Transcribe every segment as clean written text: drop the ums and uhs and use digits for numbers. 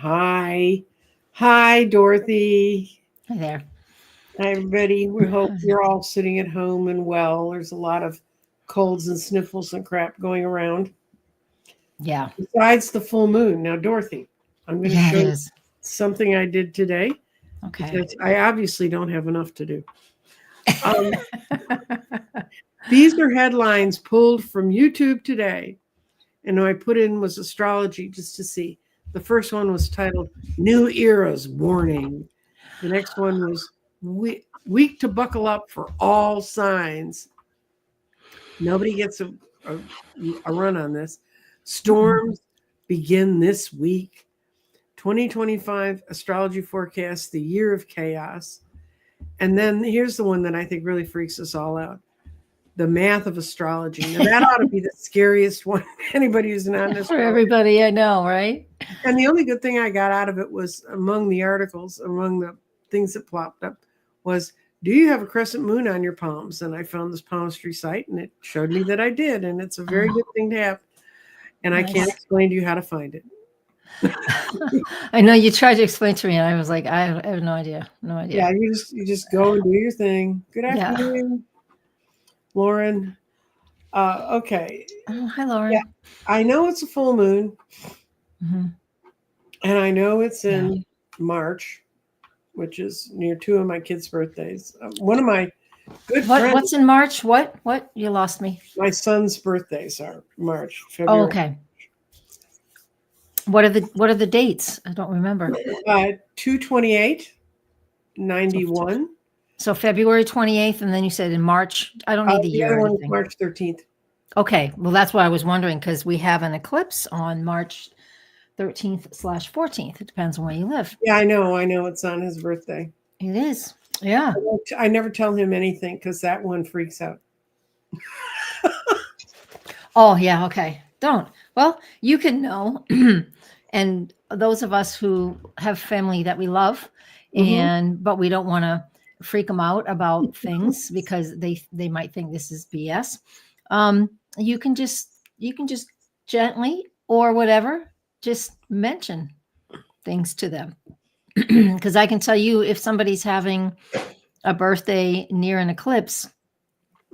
Hi. Hi, Dorothy. Hi there. Hi, everybody. We hope you're all sitting at home and well. There's a lot of colds and sniffles and crap going around. Yeah. Besides the full moon. Now, Dorothy, I'm going to Yeah, it show you is. something I did today Okay. because I obviously don't have enough to do. Um, these are headlines pulled from YouTube today. And what I put in was astrology just to see. The first one was titled New Eras Warning. The next one was week to buckle up for all signs. Nobody gets a run on this. Storms begin this week. 2025 astrology forecast, the year of chaos. And then here's the one that I think really freaks us all out. The math of astrology. Now that ought to be the scariest one. Anybody who's not an For astrologer. everybody I know, right? And the only good thing I got out of it was among the articles, among the things that plopped up, was do you have a crescent moon on your palms? And I found this palmistry site and it showed me that I did. And it's a very good thing to have. And I can't Nice. explain to you how to find it. I know you tried to explain to me, and I was like, I have no idea. No idea. Yeah, you just go and do your thing. Good Yeah. afternoon, Lauren. Okay. Oh, hi, Lauren. Yeah, I know it's a full moon, hmm and I know it's Yeah. in March, which is near two of my kids' birthdays. One of my good friends, What's in March? What? You lost me. my son's birthdays are March, Oh, February. okay. What are the dates? I don't remember. 228, 91. So February 28th, and then you said in March. I don't need the The year other or one is anything. March 13th. Okay. Well, that's what I was wondering because we have an eclipse on March 13th/14th. It depends on where you live. Yeah, I know. It's on his birthday. It is. Yeah. I never tell him anything because that one freaks out. Oh, yeah. Okay. Don't. Well, you can know. And those of us who have family that we love, Mm-hmm. but we don't want to freak them out about things because they might think this is BS. Um, you can just gently or whatever just mention things to them because I can tell you if somebody's having a birthday near an eclipse.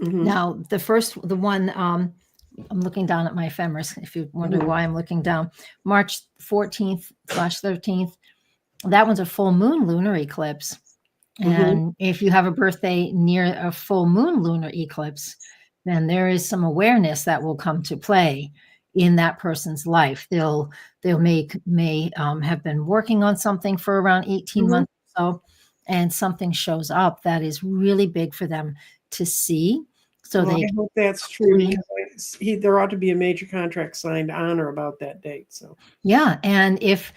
Mm-hmm. Now, the one, I'm looking down at my ephemeris. If you wonder why I'm looking down, March 14th/13th, that one's a full moon lunar eclipse. And if you have a birthday near a full moon lunar eclipse, then there is some awareness that will come to play in that person's life. They'll may have been working on something for around 18 Mm-hmm. months or so, and something shows up that is really big for them to see. So Well, they I hope that's true because there ought to be a major contract signed on or about that date. So yeah, and if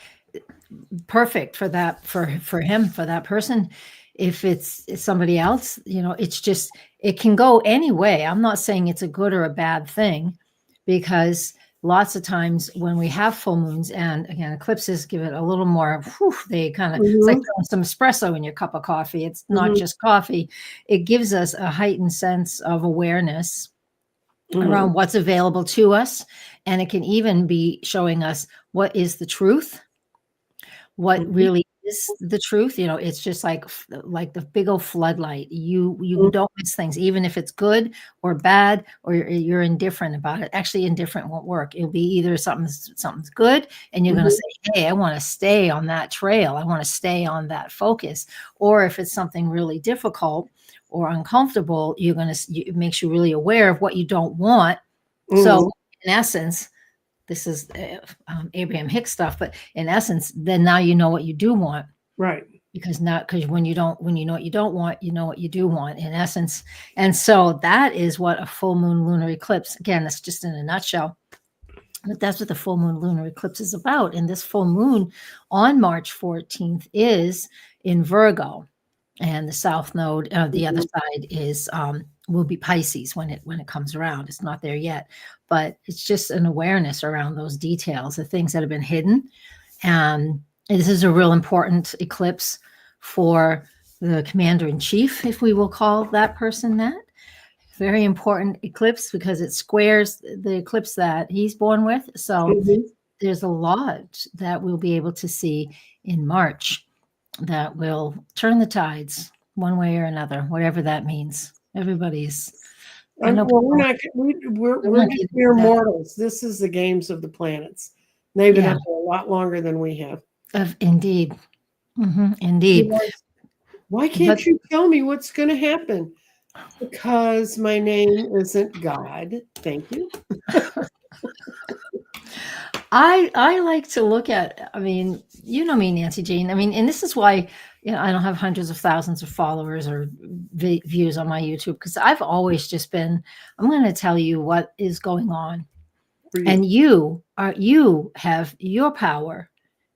perfect for that for him for that person, if it's somebody else, it's just it can go any way. I'm not saying it's a good or a bad thing because lots of times when we have full moons and again eclipses give it a little more they kind of it's like throwing some espresso in your cup of coffee. It's not just coffee. It gives us a heightened sense of awareness around what's available to us, and it can even be showing us what is the truth, what really is the truth. It's just like the big old floodlight. You don't miss things, even if it's good or bad or you're indifferent about it. Actually, indifferent won't work. It'll be either something's good and you're going to say, hey, I want to stay on that trail, I want to stay on that focus. Or if it's something really difficult or uncomfortable, it makes you really aware of what you don't want. So in essence, this is Abraham Hicks stuff, but in essence, then now you know what you do want, right? Because when you know what you don't want, you know what you do want, in essence. And so that is what a full moon lunar eclipse. Again, that's just in a nutshell, but that's what the full moon lunar eclipse is about. And this full moon on March 14th is in Virgo, and the south node, the other side is will be Pisces when it comes around. It's not there yet, but it's just an awareness around those details, the things that have been hidden. And this is a real important eclipse for the commander in chief, if we will call that person that. Very important eclipse because it squares the eclipse that he's born with. So there's a lot that we'll be able to see in March that will turn the tides one way or another, whatever that means. Everybody's. I know Well, we're people- not. We're not just getting mere that. mortals. This is the games of the planets. They've been Yeah. up there a lot longer than we have. Indeed. Indeed. Why can't But- you tell me what's going to happen? Because my name isn't God. Thank you. I like to look at, I mean, you know me, Nancy Jean. I mean, and this is why, you know, I don't have hundreds of thousands of followers or views on my YouTube, because I've always just been, I'm going to tell you what is going on. For you. And you have your power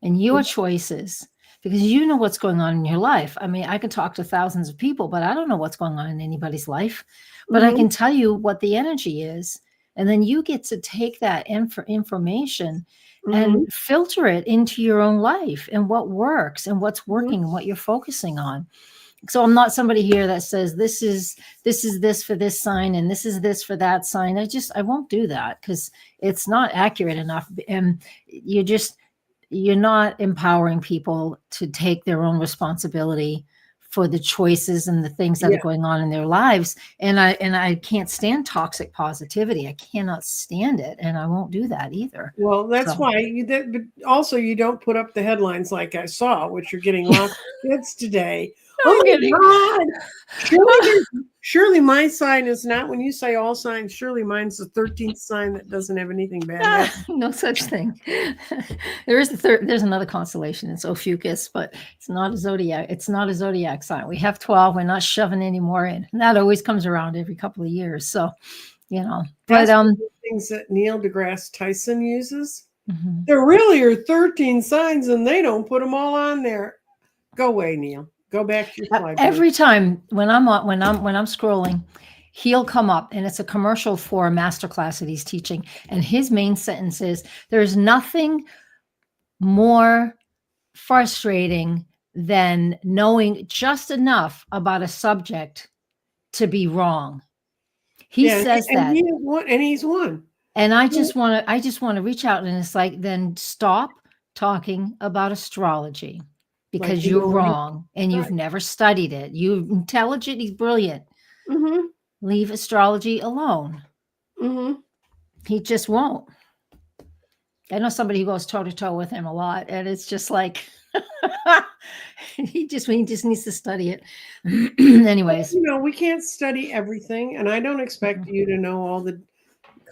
and your choices, because you know what's going on in your life. I mean, I can talk to thousands of people, but I don't know what's going on in anybody's life. But I can tell you what the energy is. And then you get to take that information and filter it into your own life and what works and what's working and what you're focusing on. So I'm not somebody here that says this is this for this sign and this is this for that sign. I won't do that, because it's not accurate enough. And you're not empowering people to take their own responsibility for the choices and the things that are going on in their lives. And I can't stand toxic positivity. I cannot stand it. And I won't do that either. Well, that's why but also you don't put up the headlines like I saw, which are getting lots of kids today. Oh my God. Surely my sign is not, when you say all signs, surely mine's the 13th sign that doesn't have anything bad. No such thing. There's another constellation. It's Ophiuchus, but it's not a zodiac. It's not a zodiac sign. We have 12. We're not shoving any more in. And that always comes around every couple of years. So, you know, but things that Neil deGrasse Tyson uses. There really are 13 signs and they don't put them all on there. Go away, Neil. Go back to your slide. Every time when I'm scrolling, he'll come up and it's a commercial for a masterclass that he's teaching. And his main sentence is, there's nothing more frustrating than knowing just enough about a subject to be wrong. He says that. He's one. And I just want to reach out, and it's like, then stop talking about astrology. Because like you're wrong and you've never studied it. You're intelligent. He's brilliant. Leave astrology alone. He just won't. I know somebody who goes toe to toe with him a lot, and it's just like he just needs to study it. Anyways, you know, we can't study everything, and I don't expect you to know all the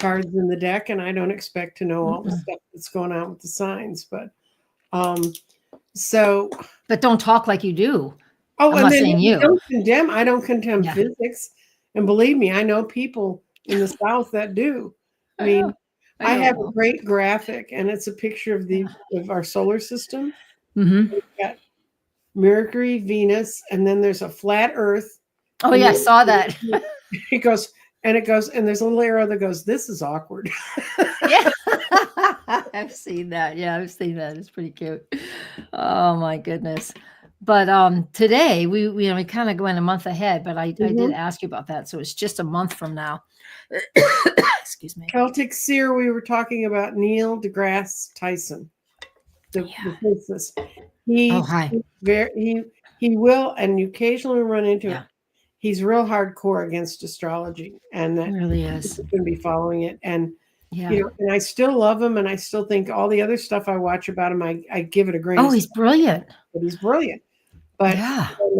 cards in the deck, and I don't expect to know all the stuff that's going on with the signs, but but don't talk like you do. Oh, I'm not saying you. I don't condemn physics. And believe me, I know people in the South that do. I mean, I have a great graphic, and it's a picture of our solar system. We've got Mercury, Venus, and then there's a flat Earth. Oh yeah, I saw that. It goes, and there's a little arrow that goes, "This is awkward." Yeah. I've seen that. Yeah, I've seen that. It's pretty cute. Oh my goodness. But today we kind of went a month ahead, but I did ask you about that. So it's just a month from now. Excuse me. Celtic Seer, we were talking about Neil deGrasse Tyson, the physicist. He will, and you occasionally run into it. He's real hardcore against astrology, and that really is going to be following it. And you know, and I still love him, and I still think all the other stuff I watch about him, I give it a grain. Oh, he's brilliant. But he's brilliant. But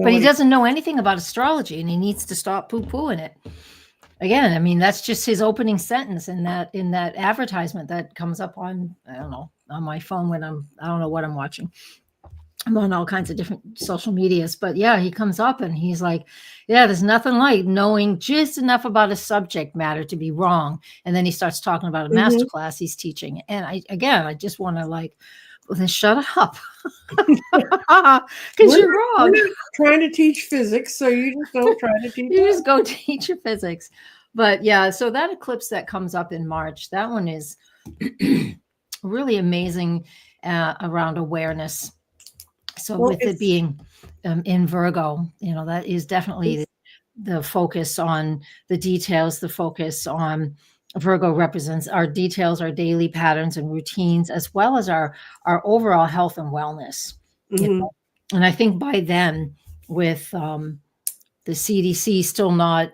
but he doesn't know anything about astrology, and he needs to stop poo-pooing it. Again, I mean, that's just his opening sentence in that advertisement that comes up on, I don't know, on my phone when I don't know what I'm watching. I'm on all kinds of different social medias, but yeah, he comes up and he's like, yeah, there's nothing like knowing just enough about a subject matter to be wrong. And then he starts talking about a master class he's teaching. And I just want to like, well, then shut up. Because you're wrong. We're not trying to teach physics, so you just don't try to teach. You just go teach your physics. But yeah, so that eclipse that comes up in March, that one is really amazing around awareness. So with it being in Virgo, you know, that is definitely the focus on the details, the focus on Virgo represents our details, our daily patterns and routines, as well as our overall health and wellness. You Mhm. know? And I think by then, with the CDC still not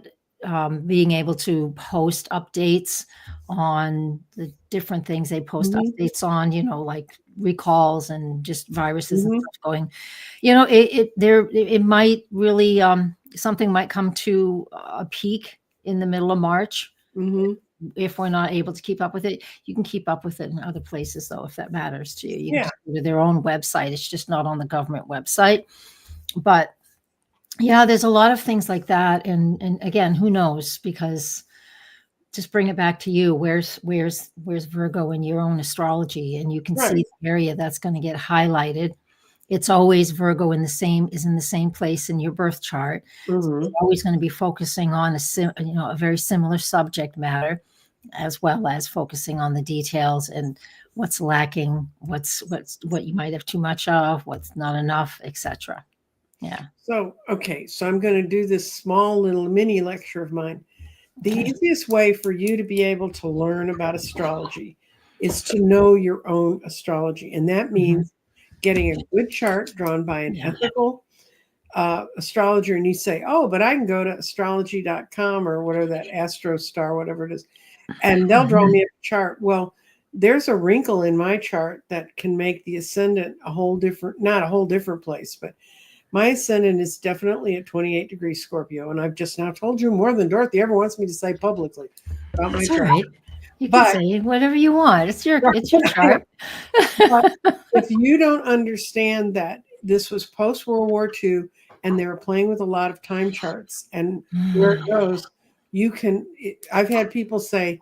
being able to post updates on the different things they post Mhm. updates on, like recalls and just viruses and Mhm. stuff going, it might really, something might come to a peak in the middle of March. Mhm. If we're not able to keep up with it, you can keep up with it in other places, though, if that matters to you. You can Yeah. just go to their own website. It's just not on the government website. But yeah, there's a lot of things like that. And again, who knows? Because just bring it back to you. Where's Virgo in your own astrology? And you can Right. see the area that's going to get highlighted. It's always Virgo in the same place in your birth chart. So Mhm. you're always going to be focusing on a very similar subject matter, as well as focusing on the details and what's lacking, what you might have too much of, what's not enough, etc. Yeah. So, okay, so I'm going to do this small little mini lecture of mine. The Okay. easiest way for you to be able to learn about astrology is to know your own astrology. And that Mhm. means getting a good chart drawn by an Yeah. ethical astrologer. And you say, oh, but I can go to astrology.com or whatever, that Astro Star, whatever it is, and they'll draw Mhm. me a chart. Well, there's a wrinkle in my chart that can make the ascendant a whole different, not a whole different place, but my ascendant is definitely at 28 degrees Scorpio. And I've just now told you more than Dorothy ever wants me to say publicly about my That's all chart. right. You can But, say whatever you want. It's your I know, chart. but if you don't understand that this was post World War II and they were playing with a lot of time charts and where it goes, I've had people say,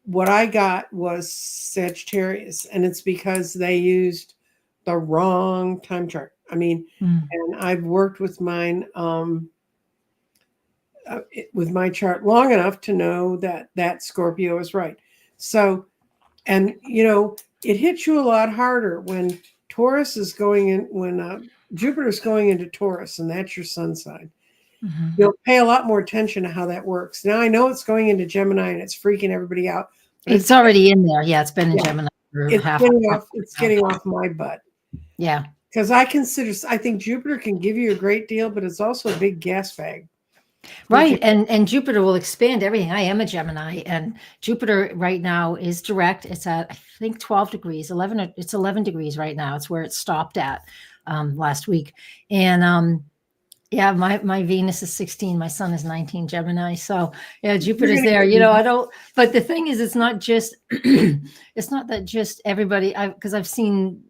what I got was Sagittarius, and it's because they used the wrong time chart. I mean, Mm. and I've worked with mine with my chart long enough to know that Scorpio is right. So, and it hits you a lot harder when Taurus is going in, when Jupiter's going into Taurus, and that's your sun sign. Mhm. You'll pay a lot more attention to how that works. Now I know it's going into Gemini and it's freaking everybody out, but It's already in there. Yeah, it's been in yeah, Gemini for it's half getting half off. It's now. getting off my butt Yeah. because I think Jupiter can give you a great deal, but it's also a big gas bag. Right. And Jupiter will expand everything. I am a Gemini, and Jupiter right now is direct. It's at, I think, 12 degrees, 11, it's 11 degrees right now. It's where it stopped at last week. And yeah, my Venus is 16, my sun is 19 Gemini. So yeah, You're Jupiter's gonna there. get I don't, but the thing is, it's not just it's not that just everybody, because I've seen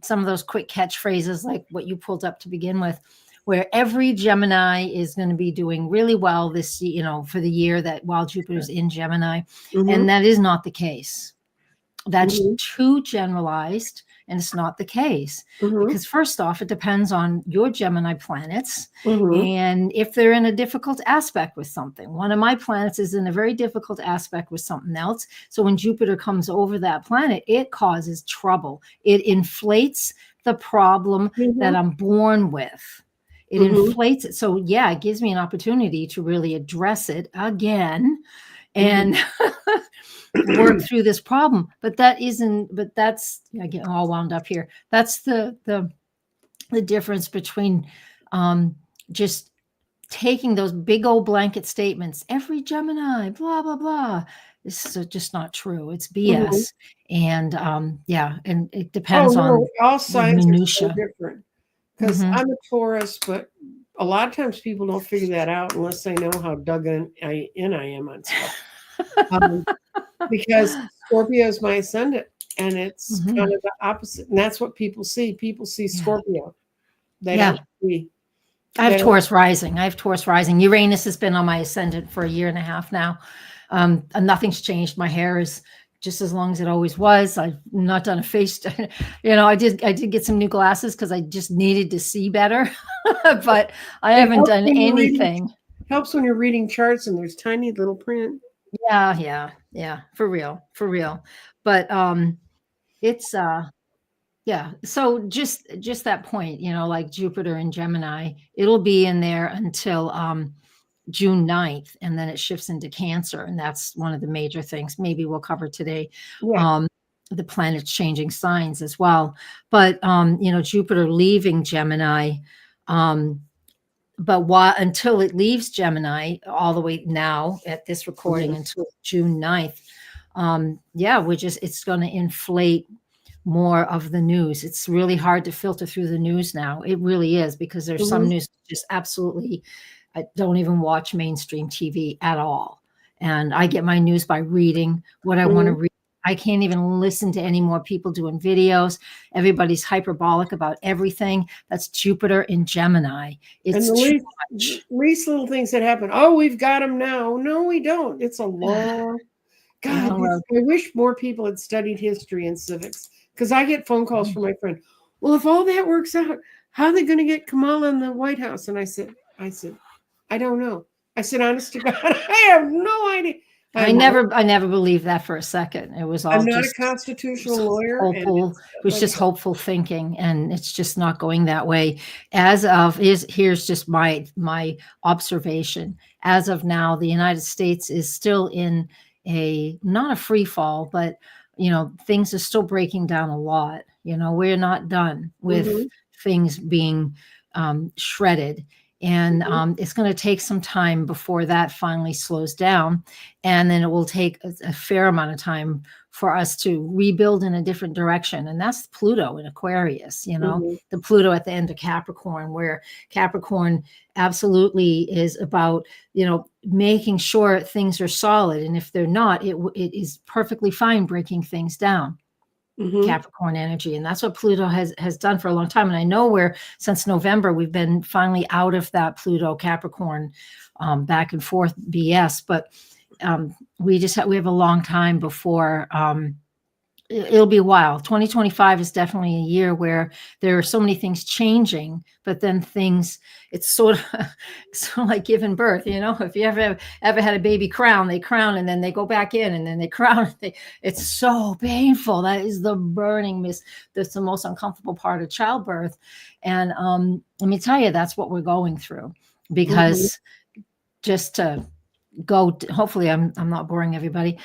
some of those quick catchphrases like what you pulled up to begin with, where every Gemini is going to be doing really well this, for the year that while Jupiter's in Gemini. Mhm. And that is not the case. That's Mhm. too generalized, and it's not the case. Mhm. Because first off, it depends on your Gemini planets Mhm. and if they're in a difficult aspect with something. One of my planets is in a very difficult aspect with something else. So when Jupiter comes over that planet, it causes trouble. It inflates the problem that Mhm. I'm born with. It Mhm. inflates it. So yeah, it gives me an opportunity to really address it again Mhm. and work through this problem. But that's, I get all wound up here. That's the difference between just taking those big old blanket statements, every Gemini, blah, blah, blah. This is just not true. It's Mhm. BS. And yeah, and it Oh depends no, on all the signs are so minutia. different. Because Hmm. I'm a Taurus, but a lot of times people don't figure that out unless they know how dug in I am on stuff. Um, because Scorpio is my ascendant, and it's kind Hmm. of the opposite. And that's what people see. People see Yeah. Scorpio. They Yeah. don't see. I have They don't. Taurus rising. I have Taurus rising. Uranus has been on my ascendant for a year and a half now. And nothing's changed. My hair is just as long as it always was. I've not done a face. I did get some new glasses because I just needed to see better, but I It haven't helps done when you're reading. anything. Helps when you're reading charts and there's tiny little print. Yeah, yeah, yeah, for real, for real. But it's yeah. So just that point, like Jupiter and Gemini, it'll be in there until June 9th, and then it shifts into Cancer. And that's one of the major things maybe we'll cover today. Yeah. The planets changing signs as well. But, Jupiter leaving Gemini, but until it leaves Gemini all the way now at this recording until June 9th, it's going to inflate more of the news. It's really hard to filter through the news now. It really is, because there's some news just absolutely, I don't even watch mainstream TV at all. And I get my news by reading what I want to read. I can't even listen to any more people doing videos. Everybody's hyperbolic about everything. That's Jupiter in Gemini. It's too much. Least little things that happen. Oh, we've got them now. No, we don't. It's a long. God, I wish more people had studied history and civics, because I get phone calls from my friend. Well, if all that works out, how are they going to get Kamala in the White House? And I said, I don't know. I said, honest to God, I have no idea. I never believed that for a second. It was all I'm not a constitutional lawyer. Hopeful. It was just hopeful thinking, and it's just not going that way. Here's just my observation. As of now, the United States is still in not a free fall, but things are still breaking down a lot. We're not done with things being shredded. And it's going to take some time before that finally slows down. And then it will take a fair amount of time for us to rebuild in a different direction. And that's Pluto in Aquarius, the Pluto at the end of Capricorn, where Capricorn absolutely is about, making sure things are solid. And if they're not, it is perfectly fine breaking things down. Capricorn energy. And that's what Pluto has done for a long time. And I know since November, we've been finally out of that Pluto Capricorn back and forth BS, but we have a long time before it'll be a while. 2025 is definitely a year where there are so many things changing, but then it's sort of like giving birth, if you ever had a baby crown, they crown and then they go back in and then they crown. It's so painful. That is the burning that's the most uncomfortable part of childbirth. And let me tell you, that's what we're going through, because just to go, hopefully I'm not boring everybody.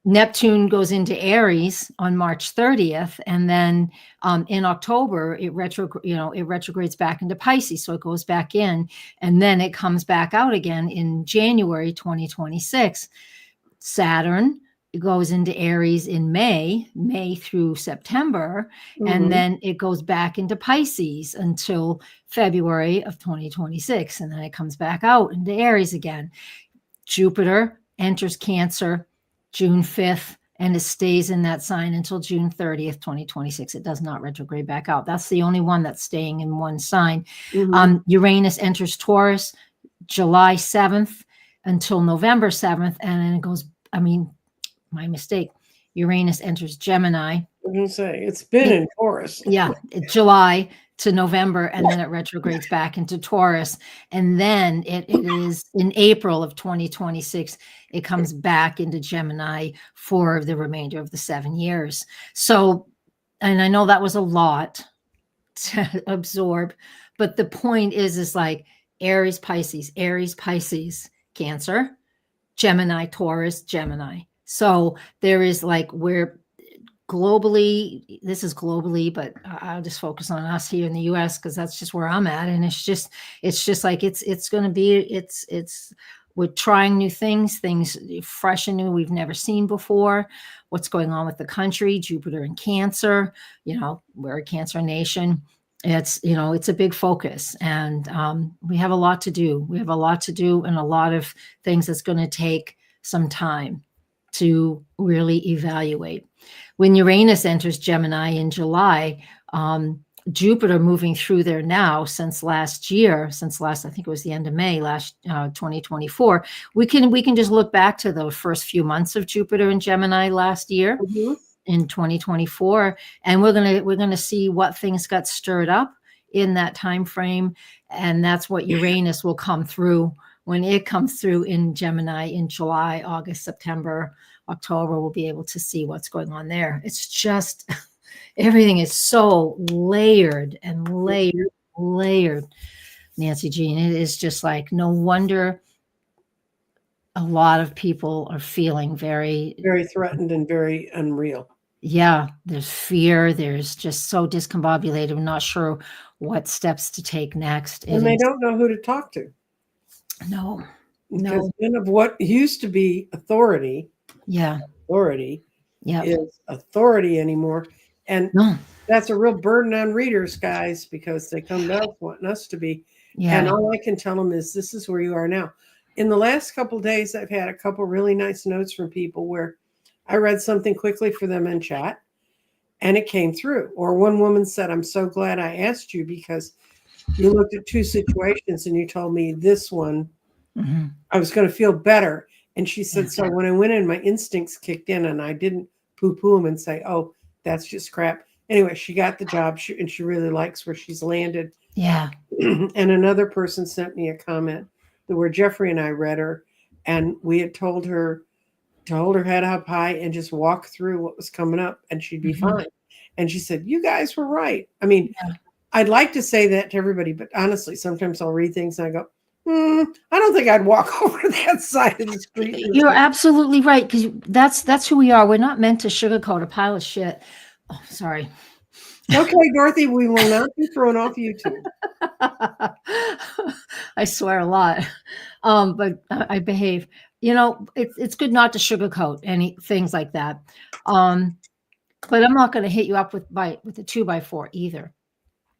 Neptune goes into Aries on March 30th, and then in October it retrogrades back into Pisces, so it goes back in, and then it comes back out again in January 2026. Saturn goes into Aries in May through September, and then it goes back into Pisces until February of 2026, and then it comes back out into Aries again. Jupiter enters Cancer June 5th, and it stays in that sign until June 30th, 2026. It does not retrograde back out. That's the only one that's staying in one sign. Uranus enters Taurus July 7th until November 7th, and then it goes, my mistake. Uranus enters Gemini. I'm going to say, it's been in Taurus. Yeah, July to November, and then it retrogrades back into Taurus. And then it is in April of 2026, it comes back into Gemini for the remainder of the 7 years. So, and I know that was a lot to absorb, but the point is like Aries, Pisces, Cancer, Gemini, Taurus, Gemini. So there is we're globally, this is globally, but I'll just focus on us here in the US, because that's just where I'm at. And it's just like, it's going to be, we're trying new things fresh and new we've never seen before. What's going on with the country, Jupiter in Cancer, we're a Cancer nation. It's a big focus, and we have a lot to do. And a lot of things that's going to take some time to really evaluate. When Uranus enters Gemini in July, Jupiter moving through there now since I think it was the end of May, 2024, we can just look back to the first few months of Jupiter in Gemini last year in 2024, and we're gonna see what things got stirred up in that time frame, and that's what Uranus will come through. When it comes through in Gemini in July, August, September, October, we'll be able to see what's going on there. It's just, everything is so layered and layered, Nancy Jean. It is just like, no wonder a lot of people are feeling very, Very threatened and very unreal. yeah, there's fear. There's just so discombobulated. I'm not sure what steps to take next. It And they is, don't know who to talk to. no, Because no, none of what used to be authority yeah, yeah, is authority anymore. And no, that's a real burden on readers, guys, because they come to us wanting us to be. And yeah, all I can tell them is this is where you are now. In the last couple of days, I've had a couple really nice notes from people where I read something quickly for them in chat and it came through. Or one woman said, I'm so glad I asked you because you looked at two situations and you told me this one, hmm, I was going to feel better. And she yeah, said, so when I went in, my instincts kicked in and I didn't poo poo them and say, oh, that's just crap. Anyway, she got the job and she really likes where she's landed. yeah, And another person sent me a comment that where Jeffrey and I read her and we had told her to hold her head up high and just walk through what was coming up and she'd be mhm, fine. And she said, you guys were right. I mean, yeah. I'd like to say that to everybody, but honestly, sometimes I'll read things and I go, I don't think I'd walk over that side of the street. You're absolutely right, because that's who we are. We're not meant to sugarcoat a pile of shit. Oh, sorry. Okay, Dorothy, we will not be thrown off YouTube. I swear a lot, but I behave. It's good not to sugarcoat any things like that. But I'm not going to hit you up with a 2x4 either.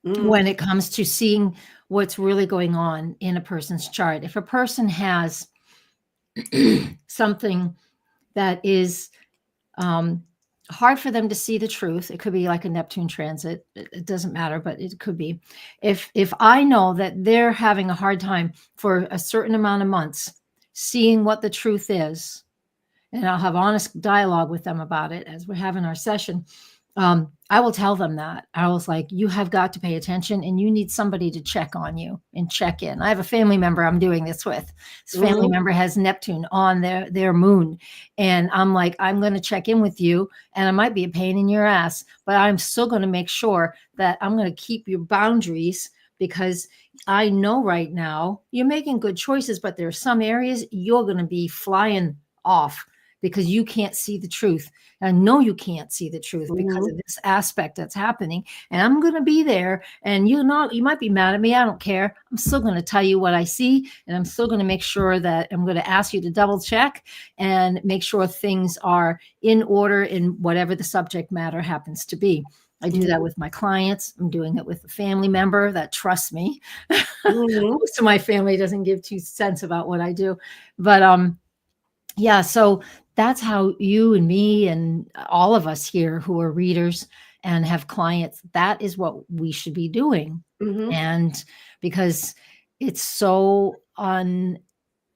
Mm, When it comes to seeing what's really going on in a person's chart, if a person has something that is hard for them to see the truth, it could be like a Neptune transit. It doesn't matter, but it could be. If I know that they're having a hard time for a certain amount of months seeing what the truth is, and I'll have honest dialogue with them about it as we're having our session. I will tell them that. I was like, you have got to pay attention and you need somebody to check on you and check in. I have a family member I'm doing this with. This family mhm. member has Neptune on their moon. And I'm like, I'm going to check in with you and I might be a pain in your ass, but I'm still going to make sure that I'm going to keep your boundaries because I know right now you're making good choices, but there are some areas you're going to be flying off because you can't see the truth. I know you can't see the truth because of this aspect that's happening. And I'm going to be there. And you might be mad at me. I don't care. I'm still going to tell you what I see. And I'm still going to make sure that I'm going to ask you to double check and make sure things are in order in whatever the subject matter happens to be. I do that with my clients. I'm doing it with a family member that trusts me. Mhm. Most of my family doesn't give 2 cents about what I do. But yeah, so that's how you and me and all of us here who are readers and have clients, that is what we should be doing. Mhm. And because it's so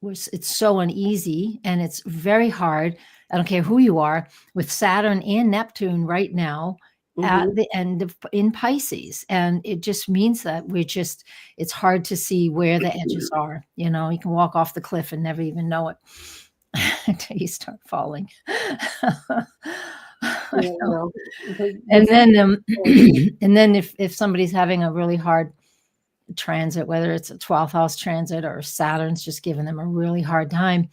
it's so uneasy and it's very hard. I don't care who you are, with Saturn and Neptune right now at Mhm. the end of in Pisces. And it just means that it's hard to see where the edges are. You can walk off the cliff and never even know it until you start falling. Yeah, well, And the then, and then if somebody's having a really hard transit, whether it's a 12th house transit or Saturn's just giving them a really hard time,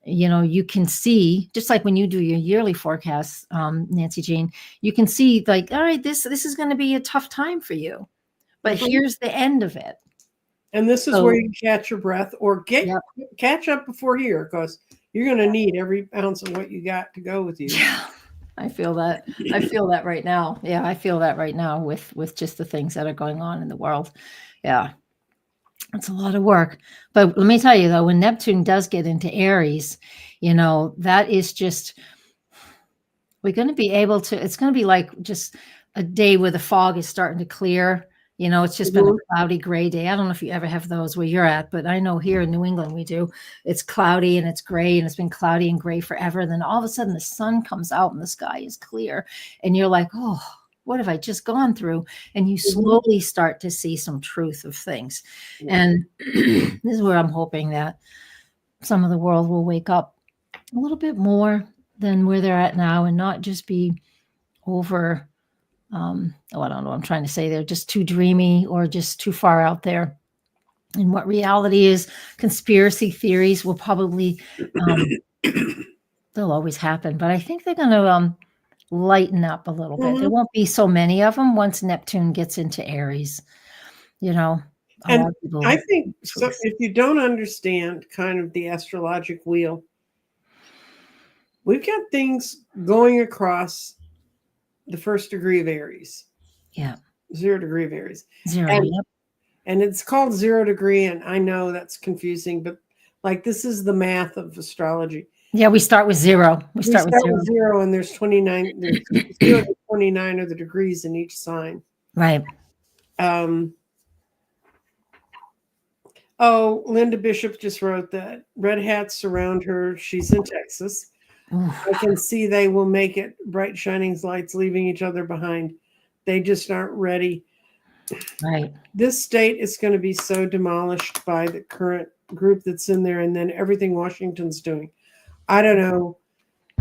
you can see, just like when you do your yearly forecast, Nancy Jean, you can see like, all right, this is going to be a tough time for you, but Mhm. here's the end of it. And this is where So, you catch your breath or yep. catch up before here because you're going to need every ounce of what you got to go with you. Yeah, I feel that. I feel that right now. Yeah, I feel that right now with just the things that are going on in the world. Yeah, it's a lot of work. But let me tell you though, when Neptune does get into Aries, that is just we're going to be able to. It's going to be like just a day where the fog is starting to clear. It's just been a Mhm. cloudy gray day. I don't know if you ever have those where you're at, but I know here in New England we do. It's cloudy and it's gray and it's been cloudy and gray forever. And then all of a sudden the sun comes out and the sky is clear. And you're like, oh, what have I just gone through? And you Mhm. slowly start to see some truth of things. Yeah. And this is where I'm hoping that some of the world will wake up a little bit more than where they're at now and not just be over I don't know what I'm trying to say. They're just too dreamy or just too far out there. And what reality is, conspiracy theories will probably, they'll always happen, but I think they're going to lighten up a little bit. There won't be so many of them once Neptune gets into Aries. You know, a And lot of people. I think so, if you don't understand kind of the astrologic wheel, we've got things going across the first degree of Aries. Yeah. 0 degree of Aries. Zero. And, Yep. and it's called 0 degree. And I know that's confusing, but like this is the math of astrology. Yeah, we start with 0. We start with 0. With 0, and there's 29. There's 0 to 29 are the degrees in each sign. Right. Oh, Linda Bishop just wrote that. Red hats surround her. She's in Texas. Oof. I can see they will make it. Bright shining lights leaving each other behind. They just aren't ready. Right. This state is going to be so demolished by the current group that's in there, and then everything Washington's doing. I don't know.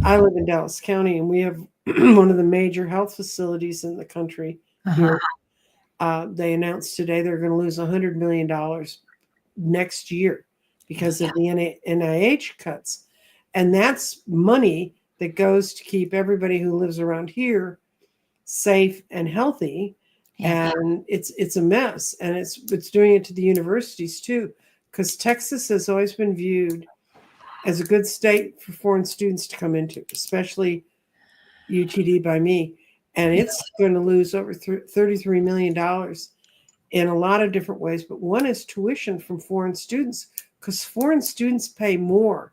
I live in Dallas County, and we have one of the major health facilities in the country here. They announced today they're going to lose $100 million next year because of the NIH cuts. And that's money that goes to keep everybody who lives around here safe and healthy. Yeah. And it's a mess. And it's doing it to the universities too, because Texas has always been viewed as a good state for foreign students to come into, especially UTD by me. And it's going to lose over $33 million in a lot of different ways. But one is tuition from foreign students, because foreign students pay more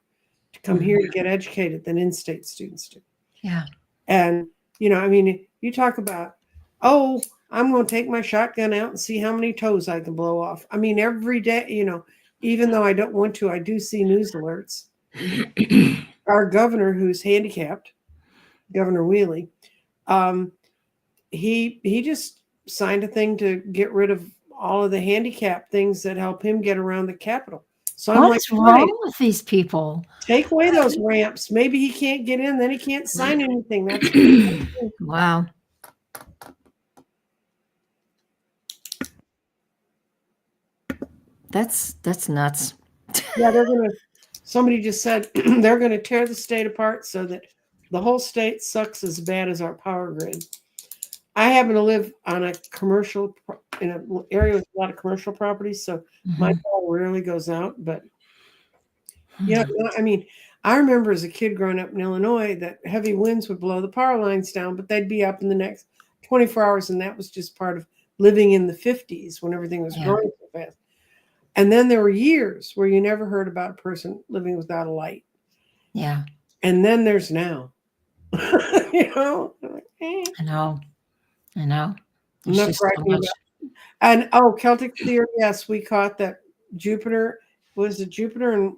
to come here to get educated than in-state students do. Yeah. And, you know, I mean, you talk about, oh, I'm going to take my shotgun out and see how many toes I can blow off. I mean, every day, you know, even though I don't want to, I do see news alerts. Our governor, who's handicapped, Governor Wheelie, he just signed a thing to get rid of all of the handicap things that help him get around the Capitol. So I'm What's wrong with these people? Take away those ramps. Maybe he can't get in, then he can't sign anything. That's wow. That's nuts. Yeah, they're gonna. Somebody just said they're gonna tear the state apart so that the whole state sucks as bad as our power grid. I happen to live on a commercial in an area with a lot of commercial properties, so my power rarely goes out. But yeah, I mean, I remember as a kid growing up in Illinois that heavy winds would blow the power lines down, but they'd be up in the next 24 hours, and that was just part of living in the 50s when everything was growing so fast. And then there were years where you never heard about a person living without a light. Yeah. And then there's now. You know? I know. Enough so much. And Celtic theory, yes, we caught that Jupiter and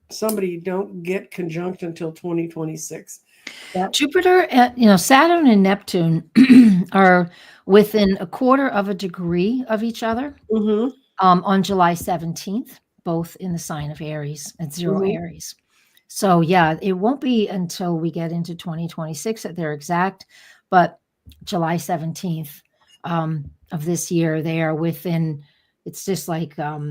somebody don't get conjunct until 2026. Jupiter, Saturn and Neptune are within 1/4 of a degree of each other on July 17th, both in the sign of Aries at 0 Aries. So yeah, it won't be until we get into 2026 that they're exact, but July 17th of this year, they are within, it's just like, let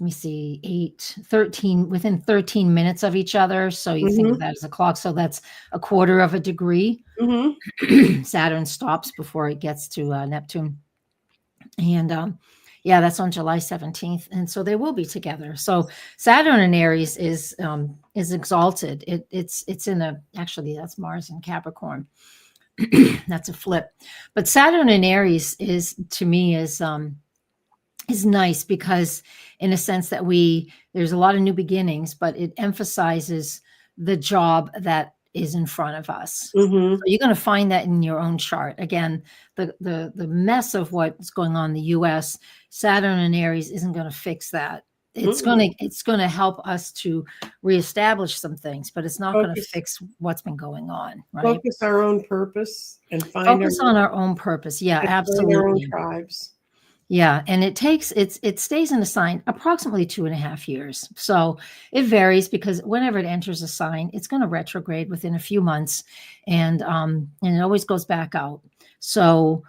me see, 13, within 13 minutes of each other. So you think of that as a clock. So that's 1/4 of a degree. Saturn stops before it gets to Neptune. And yeah, that's on July 17th. And so they will be together. So Saturn in Aries is exalted. It's in actually that's Mars in Capricorn. That's a flip. But Saturn in Aries is, to me, is nice because in a sense that there's a lot of new beginnings, but it emphasizes the job that is in front of us. So you're going to find that in your own chart. Again, the mess of what's going on in the US, Saturn and Aries isn't going to fix that. It's going to help us to reestablish some things, but it's not going to fix what's been going on. Right? Focus our own purpose and focus on our own purpose. Yeah, absolutely. Our own tribes. Yeah, and it stays in a sign approximately 2.5 years. So it varies because whenever it enters a sign, it's going to retrograde within a few months, and it always goes back out. So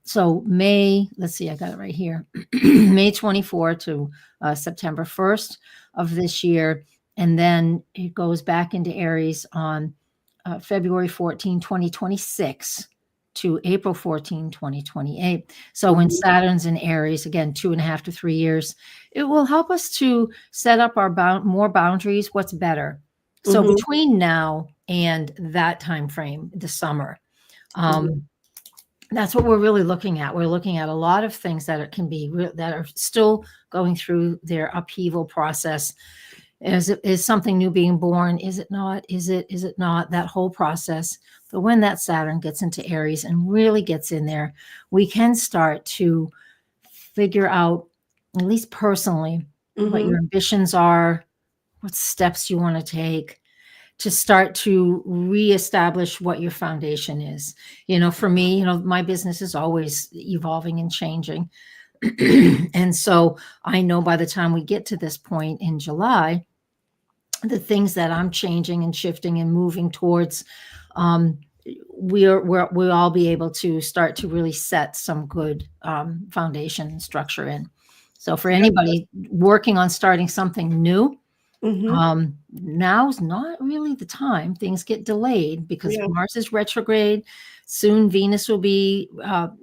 So May, let's see, I got it right here. May 24 to September 1st of this year. And then it goes back into Aries on February 14, 2026 to April 14, 2028. So when Saturn's in Aries, again, 2.5 to 3 years, it will help us to set up our more boundaries. What's better? So between now and that time frame, the summer, that's what we're really looking at. We're looking at a lot of things that can be that are still going through their upheaval process. Is something new being born? Is it not? Is it not? That whole process. But when that Saturn gets into Aries and really gets in there, we can start to figure out, at least personally, what your ambitions are, what steps you want to take, to start to reestablish what your foundation is. For me, my business is always evolving and changing. And so I know by the time we get to this point in July, the things that I'm changing and shifting and moving towards, we'll all be able to start to really set some good foundation and structure in. So for anybody working on starting something new, now's not really the time. Things get delayed because Mars is retrograde. Soon Venus will be,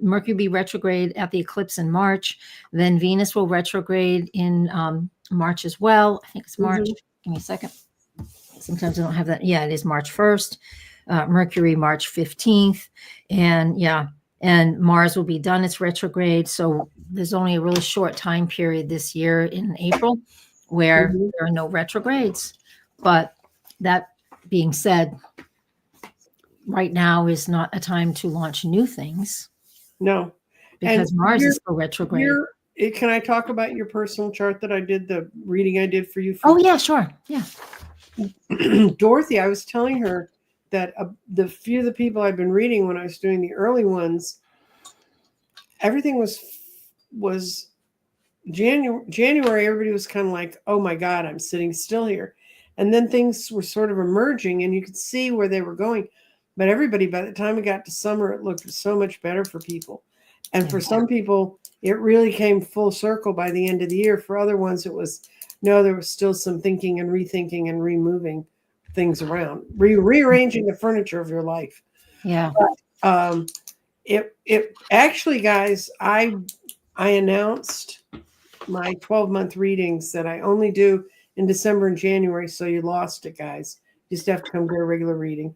Mercury will be retrograde at the eclipse in March. Then Venus will retrograde in March as well. I think it's March. Give me a second. Sometimes I don't have that. Yeah, it is March 1st. Mercury, March 15th. And Mars will be done its retrograde. So there's only a really short time period this year in April where there are no retrogrades. But that being said, right now is not a time to launch new things. No. Because Mars is still retrograde. Can I talk about your personal chart that I did, the reading I did for you? Oh, yeah, sure. Yeah. Dorothy, I was telling her that the few of the people I've been reading when I was doing the early ones, everything was January, everybody was kind of like, oh my God, I'm sitting still here. And then things were sort of emerging and you could see where they were going. But everybody, by the time it got to summer, it looked so much better for people. And for some people, it really came full circle by the end of the year. For other ones, it was, no, there was still some thinking and rethinking and removing things around, rearranging the furniture of your life. Yeah. But, it actually, guys, I announced my 12-month readings that I only do in December and January. So you lost it, guys. You just have to come to a regular reading.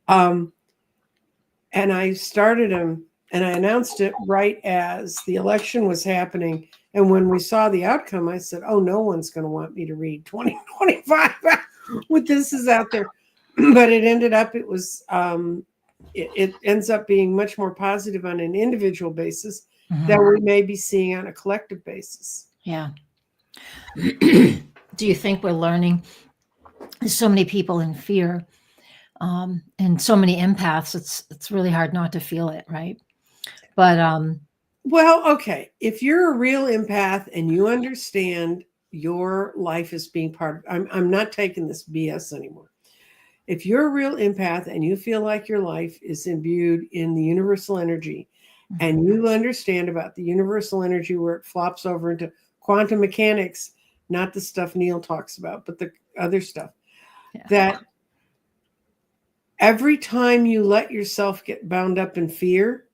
And I started them and I announced it right as the election was happening. And when we saw the outcome, I said, oh, no one's going to want me to read 2025 what this is out there. But it ended up, it was, it ends up being much more positive on an individual basis than we may be seeing on a collective basis. Yeah. Do you think we're learning? There's so many people in fear and so many empaths. It's really hard not to feel it, right? But well, okay. If you're a real empath and you understand your life as being part of, I'm not taking this BS anymore. If you're a real empath and you feel like your life is imbued in the universal energy, and you understand about the universal energy where it flops over into quantum mechanics, not the stuff Neil talks about, but the other stuff, that every time you let yourself get bound up in fear,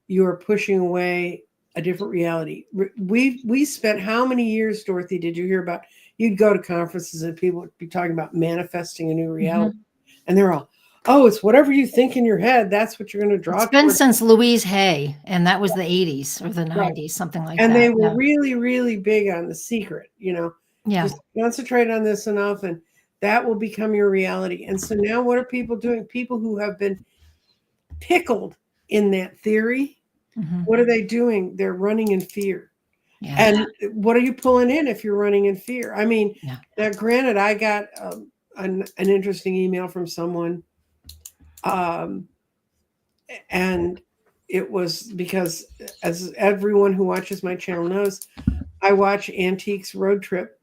you are pushing away a different reality. We spent how many years, Dorothy, did you hear about? You'd go to conferences and people would be talking about manifesting a new reality. And they're all, oh, it's whatever you think in your head. That's what you're going to draw. It's been since Louise Hay, and that was the 80s or the 90s, something like that. And they were really, really big on the secret, just concentrate on this enough and that will become your reality. And so now what are people doing? People who have been pickled in that theory, what are they doing? They're running in fear. And what are you pulling in if you're running in fear? I mean, now granted, I got an interesting email from someone. And it was because, as everyone who watches my channel knows, I watch Antiques Road Trip.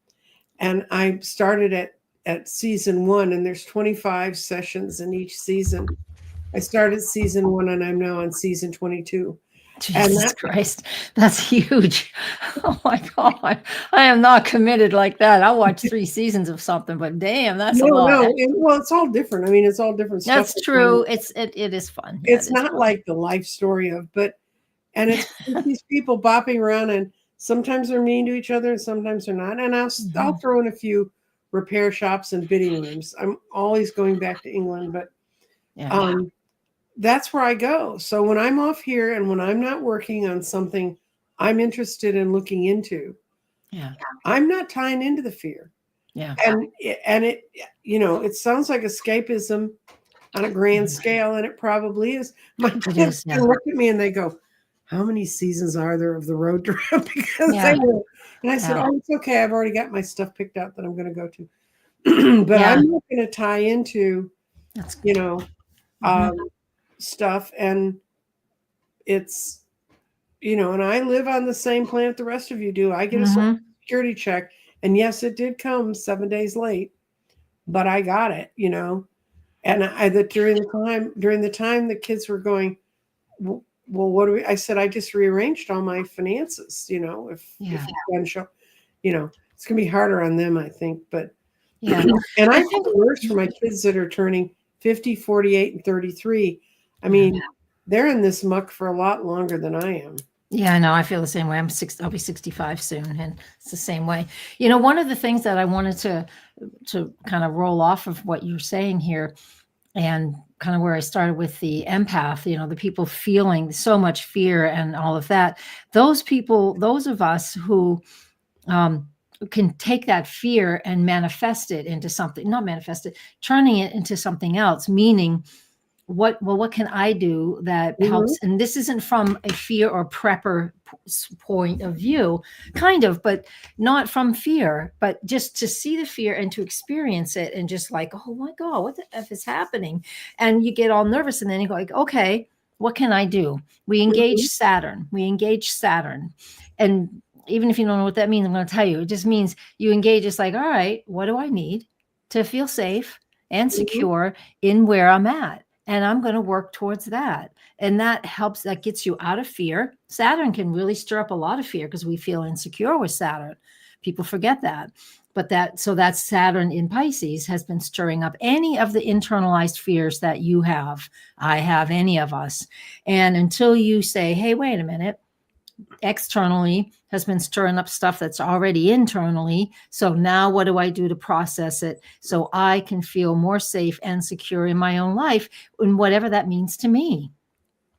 And I started at season 1, and there's 25 sessions in each season. I started season 1 and I'm now on season 22. Jesus Christ, that's huge. Oh my God. I am not committed like that. I'll watch 3 seasons of something, but damn, that's a lot. Well, it's all different. I mean, it's all different stuff. That's true. It is fun. It's not like the life story of, and it's these people bopping around, and sometimes they're mean to each other and sometimes they're not. And I'll throw in a few repair shops and bidding rooms. I'm always going back to England, but that's where I go. So when I'm off here and when I'm not working on something I'm interested in looking into, I'm not tying into the fear. And it, it sounds like escapism on a grand scale, and it probably is. My kids look at me and they go, "How many seasons are there of the road trip?" Because they will. And I said, "Oh, it's okay. I've already got my stuff picked out that I'm going to go to." But I'm not going to tie into, stuff. And it's, and I live on the same planet the rest of you do. I get a Social Security check. And yes, it did come 7 days late, but I got it, And during the time the kids were going, well, what do we? I said, I just rearranged all my finances. If you can show, it's gonna be harder on them, I think. But and I think it works for my kids that are turning 50, 48, and 33. I mean, they're in this muck for a lot longer than I am. Yeah, I know. I feel the same way. I'll be 65 soon, and it's the same way. One of the things that I wanted to kind of roll off of what you're saying here, and kind of where I started with the empath, the people feeling so much fear and all of that. Those people, those of us who can take that fear and manifest it into something, not manifest it, turning it into something else, meaning what can I do that helps? And this isn't from a fear or prepper point of view, kind of, but not from fear, but just to see the fear and to experience it and just like, oh my God, what the F is happening? And you get all nervous and then you go like, okay, what can I do? We engage Saturn. And even if you don't know what that means, I'm going to tell you, it just means you engage. It's like, all right, what do I need to feel safe and secure in where I'm at? And I'm going to work towards that. And that helps, that gets you out of fear. Saturn can really stir up a lot of fear because we feel insecure with Saturn. People forget that. But that's Saturn in Pisces has been stirring up any of the internalized fears that you have. I have, any of us. And until you say, hey, wait a minute, externally has been stirring up stuff that's already internally. So now what do I do to process it so I can feel more safe and secure in my own life, and whatever that means to me?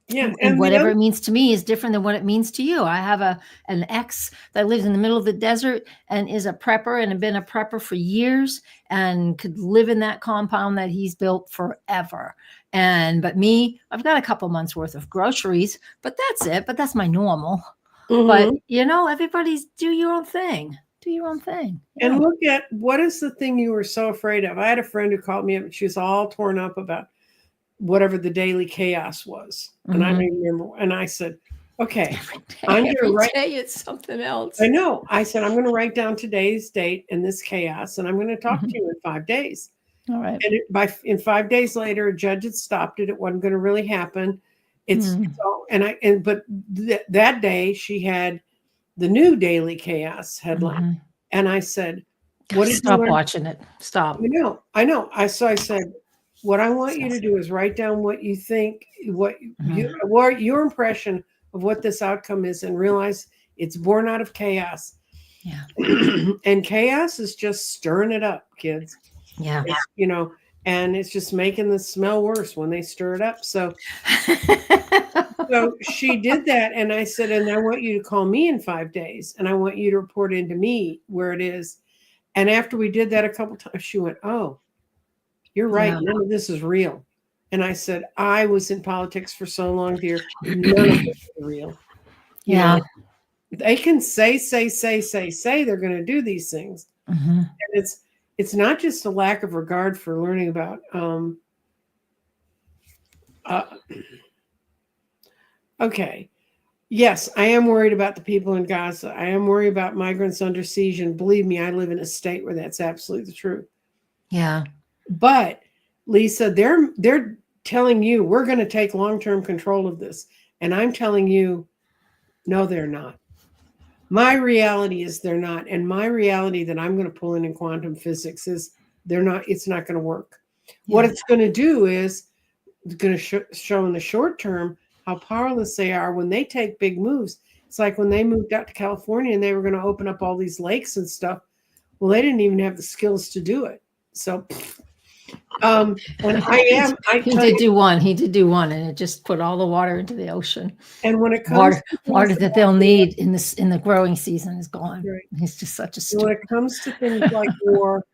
Yeah. And whatever it means to me is different than what it means to you. I have an ex that lives in the middle of the desert and is a prepper and has been a prepper for years and could live in that compound that he's built forever. But me, I've got a couple months worth of groceries, but that's it. But that's my normal. But everybody's do your own thing. Do your own thing. Yeah. And look at what is the thing you were so afraid of. I had a friend who called me up and she was all torn up about whatever the daily chaos was. And I remember, and I said, okay, I'm going to write. Every day it's something else. I know. I said, I'm going to write down today's date and this chaos, and I'm going to talk to you in 5 days. All right. And in 5 days later, a judge had stopped it. It wasn't going to really happen. It's all, but that day she had the new daily chaos headline. And I said, what did stop watching it? Stop. I know. So I said, what I want you to do is write down what you think, what your impression of what this outcome is, and realize it's born out of chaos. Yeah. And chaos is just stirring it up, kids. Yeah. And it's just making the smell worse when they stir it up. So she did that. And I said, and I want you to call me in 5 days. And I want you to report into me where it is. And after we did that a couple times, she went, oh, you're right. Yeah. None of this is real. And I said, I was in politics for so long, dear. None of this is real. Yeah. They can say they're going to do these things. And it's not just a lack of regard for learning about. Okay. Yes, I am worried about the people in Gaza. I am worried about migrants under siege. And believe me, I live in a state where that's absolutely the truth. Yeah. But Lisa, they're telling you we're going to take long-term control of this. And I'm telling you, no, they're not. My reality is they're not. And my reality that I'm going to pull in quantum physics is they're not, it's not going to work. Yeah. What it's going to do is it's going to show in the short term how powerless they are when they take big moves. It's like when they moved out to California and they were going to open up all these lakes and stuff. Well, they didn't even have the skills to do it. So, and he did do one, and it just put all the water into the ocean. And when it comes water that they'll need in the growing season is gone. Right. He's just such a stupid. When it comes to things like war,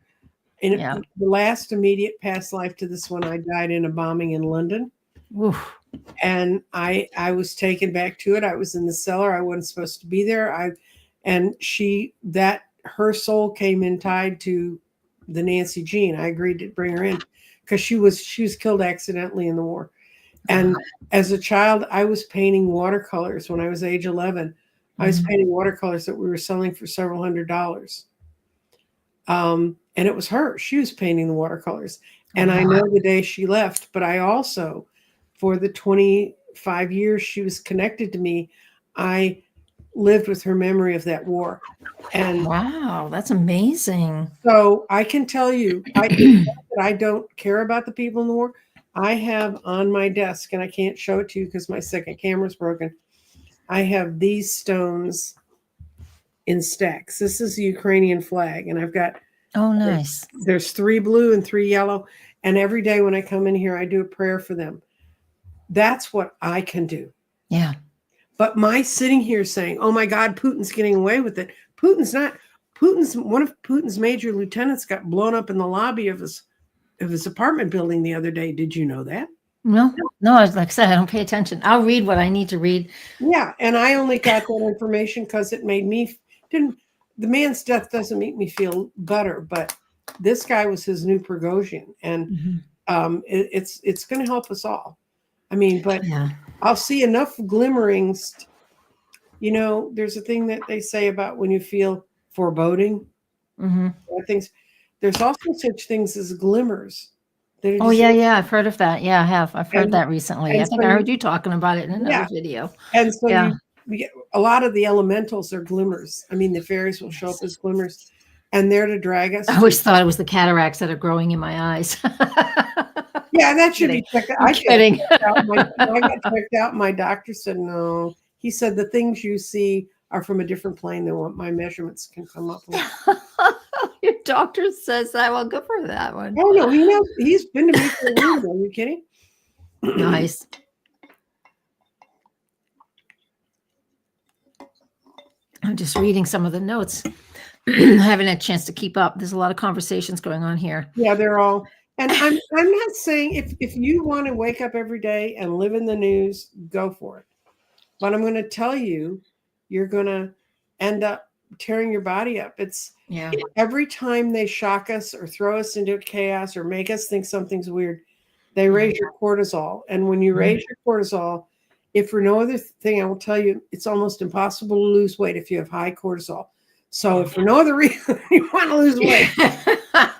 in the last immediate past life to this one, I died in a bombing in London. Oof. And I was taken back to it. I was in the cellar. I wasn't supposed to be there. Her soul came in tied to the Nancy Jean. I agreed to bring her in because she was killed accidentally in the war. And as a child, I was painting watercolors when I was age 11. I was painting watercolors that we were selling for several $100s. And it was her. She was painting the watercolors. And I know the day she left, but I also, for the 25 years she was connected to me, I lived with her memory of that war. And wow, that's amazing. So I can tell you, I don't care about the people in the war. I have on my desk, and I can't show it to you because my second camera's broken. I have these stones in stacks. This is the Ukrainian flag, and I've got nice. There's 3 blue and 3 yellow, and every day when I come in here, I do a prayer for them. That's what I can do. Yeah. But my sitting here saying, "Oh my God, Putin's getting away with it." Putin's not. One of Putin's major lieutenants got blown up in the lobby of his apartment building the other day. Did you know that? No. Like I said, I don't pay attention. I'll read what I need to read. Yeah, and I only got that information because it made me the man's death doesn't make me feel better, but this guy was his new Prigozhin, and it's going to help us all. I mean, but I'll see enough glimmerings. There's a thing that they say about when you feel foreboding. Things. There's also such things as glimmers. I've heard of that. Yeah, I have. I've heard that recently. I think I heard you talking about it in another video. And so a lot of the elementals are glimmers. I mean, the fairies will show up as glimmers, and they're to drag us. I always thought it was the cataracts that are growing in my eyes. Yeah, that should be checked out. I'm kidding. I got checked out. My doctor said no. He said the things you see are from a different plane than what my measurements can come up with. Your doctor says that. Well, good for that one. Oh no, he knows. He's been to me for a while. Are you kidding? Nice. I'm just reading some of the notes. I haven't had a chance to keep up. There's a lot of conversations going on here. Yeah, they're all. And I'm not saying if you want to wake up every day and live in the news, go for it. But I'm going to tell you, you're going to end up tearing your body up. Every time they shock us or throw us into chaos or make us think something's weird, they raise your cortisol. And when you raise your cortisol, if for no other thing, I will tell you, it's almost impossible to lose weight if you have high cortisol. So if for no other reason you want to lose weight.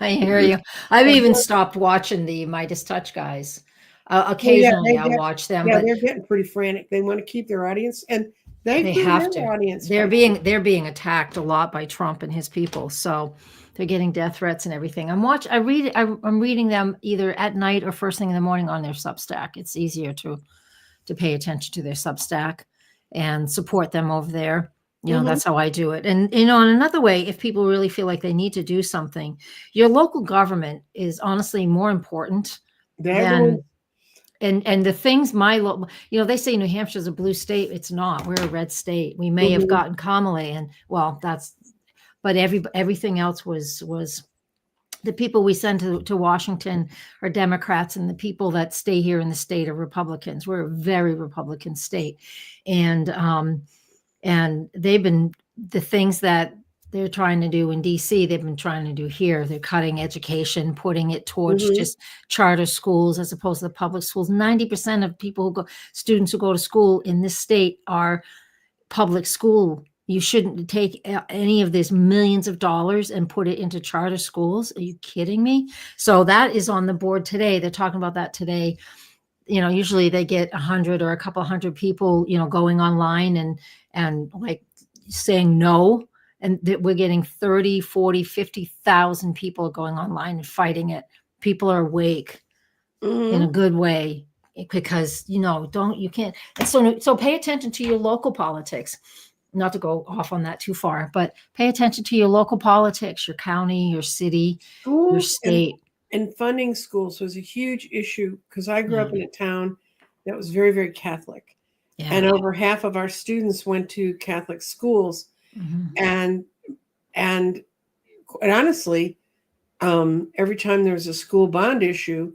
I hear you. I've even stopped watching the Midas Touch guys. Occasionally I'll watch them. Yeah, they're getting pretty frantic. They want to keep their audience, and they have to. Audience they're being attacked a lot by Trump and his people. So they're getting death threats and everything. I'm reading them either at night or first thing in the morning on their Substack. It's easier to pay attention to their Substack and support them over there. That's how I do it. And, in another way, if people really feel like they need to do something, your local government is honestly more important than, and the things they say New Hampshire is a blue state. It's not. We're a red state. We may have gotten Kamala, and but everything else was the people we send to Washington are Democrats, and the people that stay here in the state are Republicans. We're a very Republican state. And they've been, the things that they're trying to do in DC, they've been trying to do here. They're cutting education, putting it towards just charter schools as opposed to the public schools. 90% of students who go to school in this state are public school. You shouldn't take any of this millions of dollars and put it into charter schools. Are you kidding me? So that is on the board today. They're talking about that today. usually they get 100 or a couple hundred people, going online and like saying no. And that we're getting 30, 40, 50,000 people going online and fighting it. People are awake in a good way because, you can't. And so pay attention to your local politics. Not to go off on that too far, but pay attention to your local politics, your county, your city, your state. And funding schools was a huge issue because I grew up in a town that was very, very Catholic. Yeah. And over half of our students went to Catholic schools. And honestly, every time there was a school bond issue,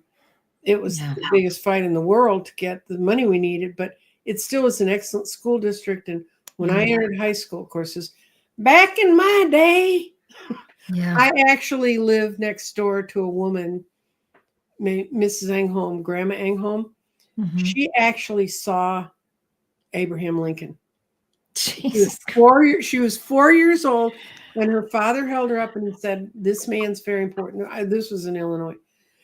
it was the biggest fight in the world to get the money we needed, but it still was an excellent school district. And when I entered high school, of course, back in my day, I actually lived next door to a woman, Mrs. Engholm, Grandma Engholm. She actually saw Abraham Lincoln. She was 4 years old when her father held her up and said, "This man's very important." This was in Illinois.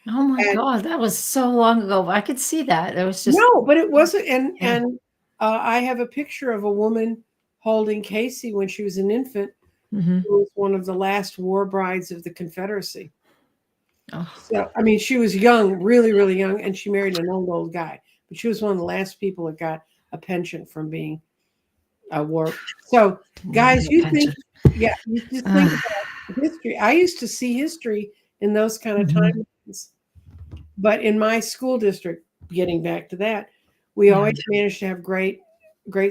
Oh my God, that was so long ago. I could see that. It was just no, but it wasn't. And I have a picture of a woman holding Casey when she was an infant, who was one of the last war brides of the Confederacy. Oh. So, I mean, she was young, really, really young, and she married an old guy. But she was one of the last people that got a pension from being a war. So, guys, you just think about history. I used to see history in those kind of times. But in my school district, getting back to that, we always managed to have great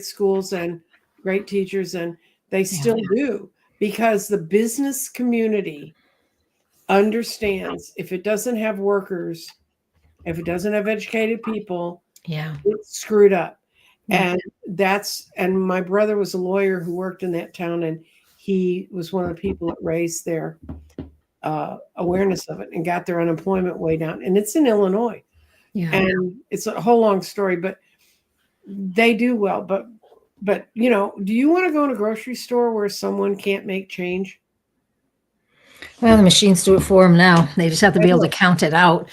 schools and great teachers, and they still do, because the business community understands if it doesn't have workers, if it doesn't have educated people, it's screwed up. And my brother was a lawyer who worked in that town, and he was one of the people that raised their awareness of it and got their unemployment way down. And it's in Illinois. And it's a whole long story, but they do well. But do you want to go in a grocery store where someone can't make change? Well, the machines do it for them now. They just have to be able to count it out.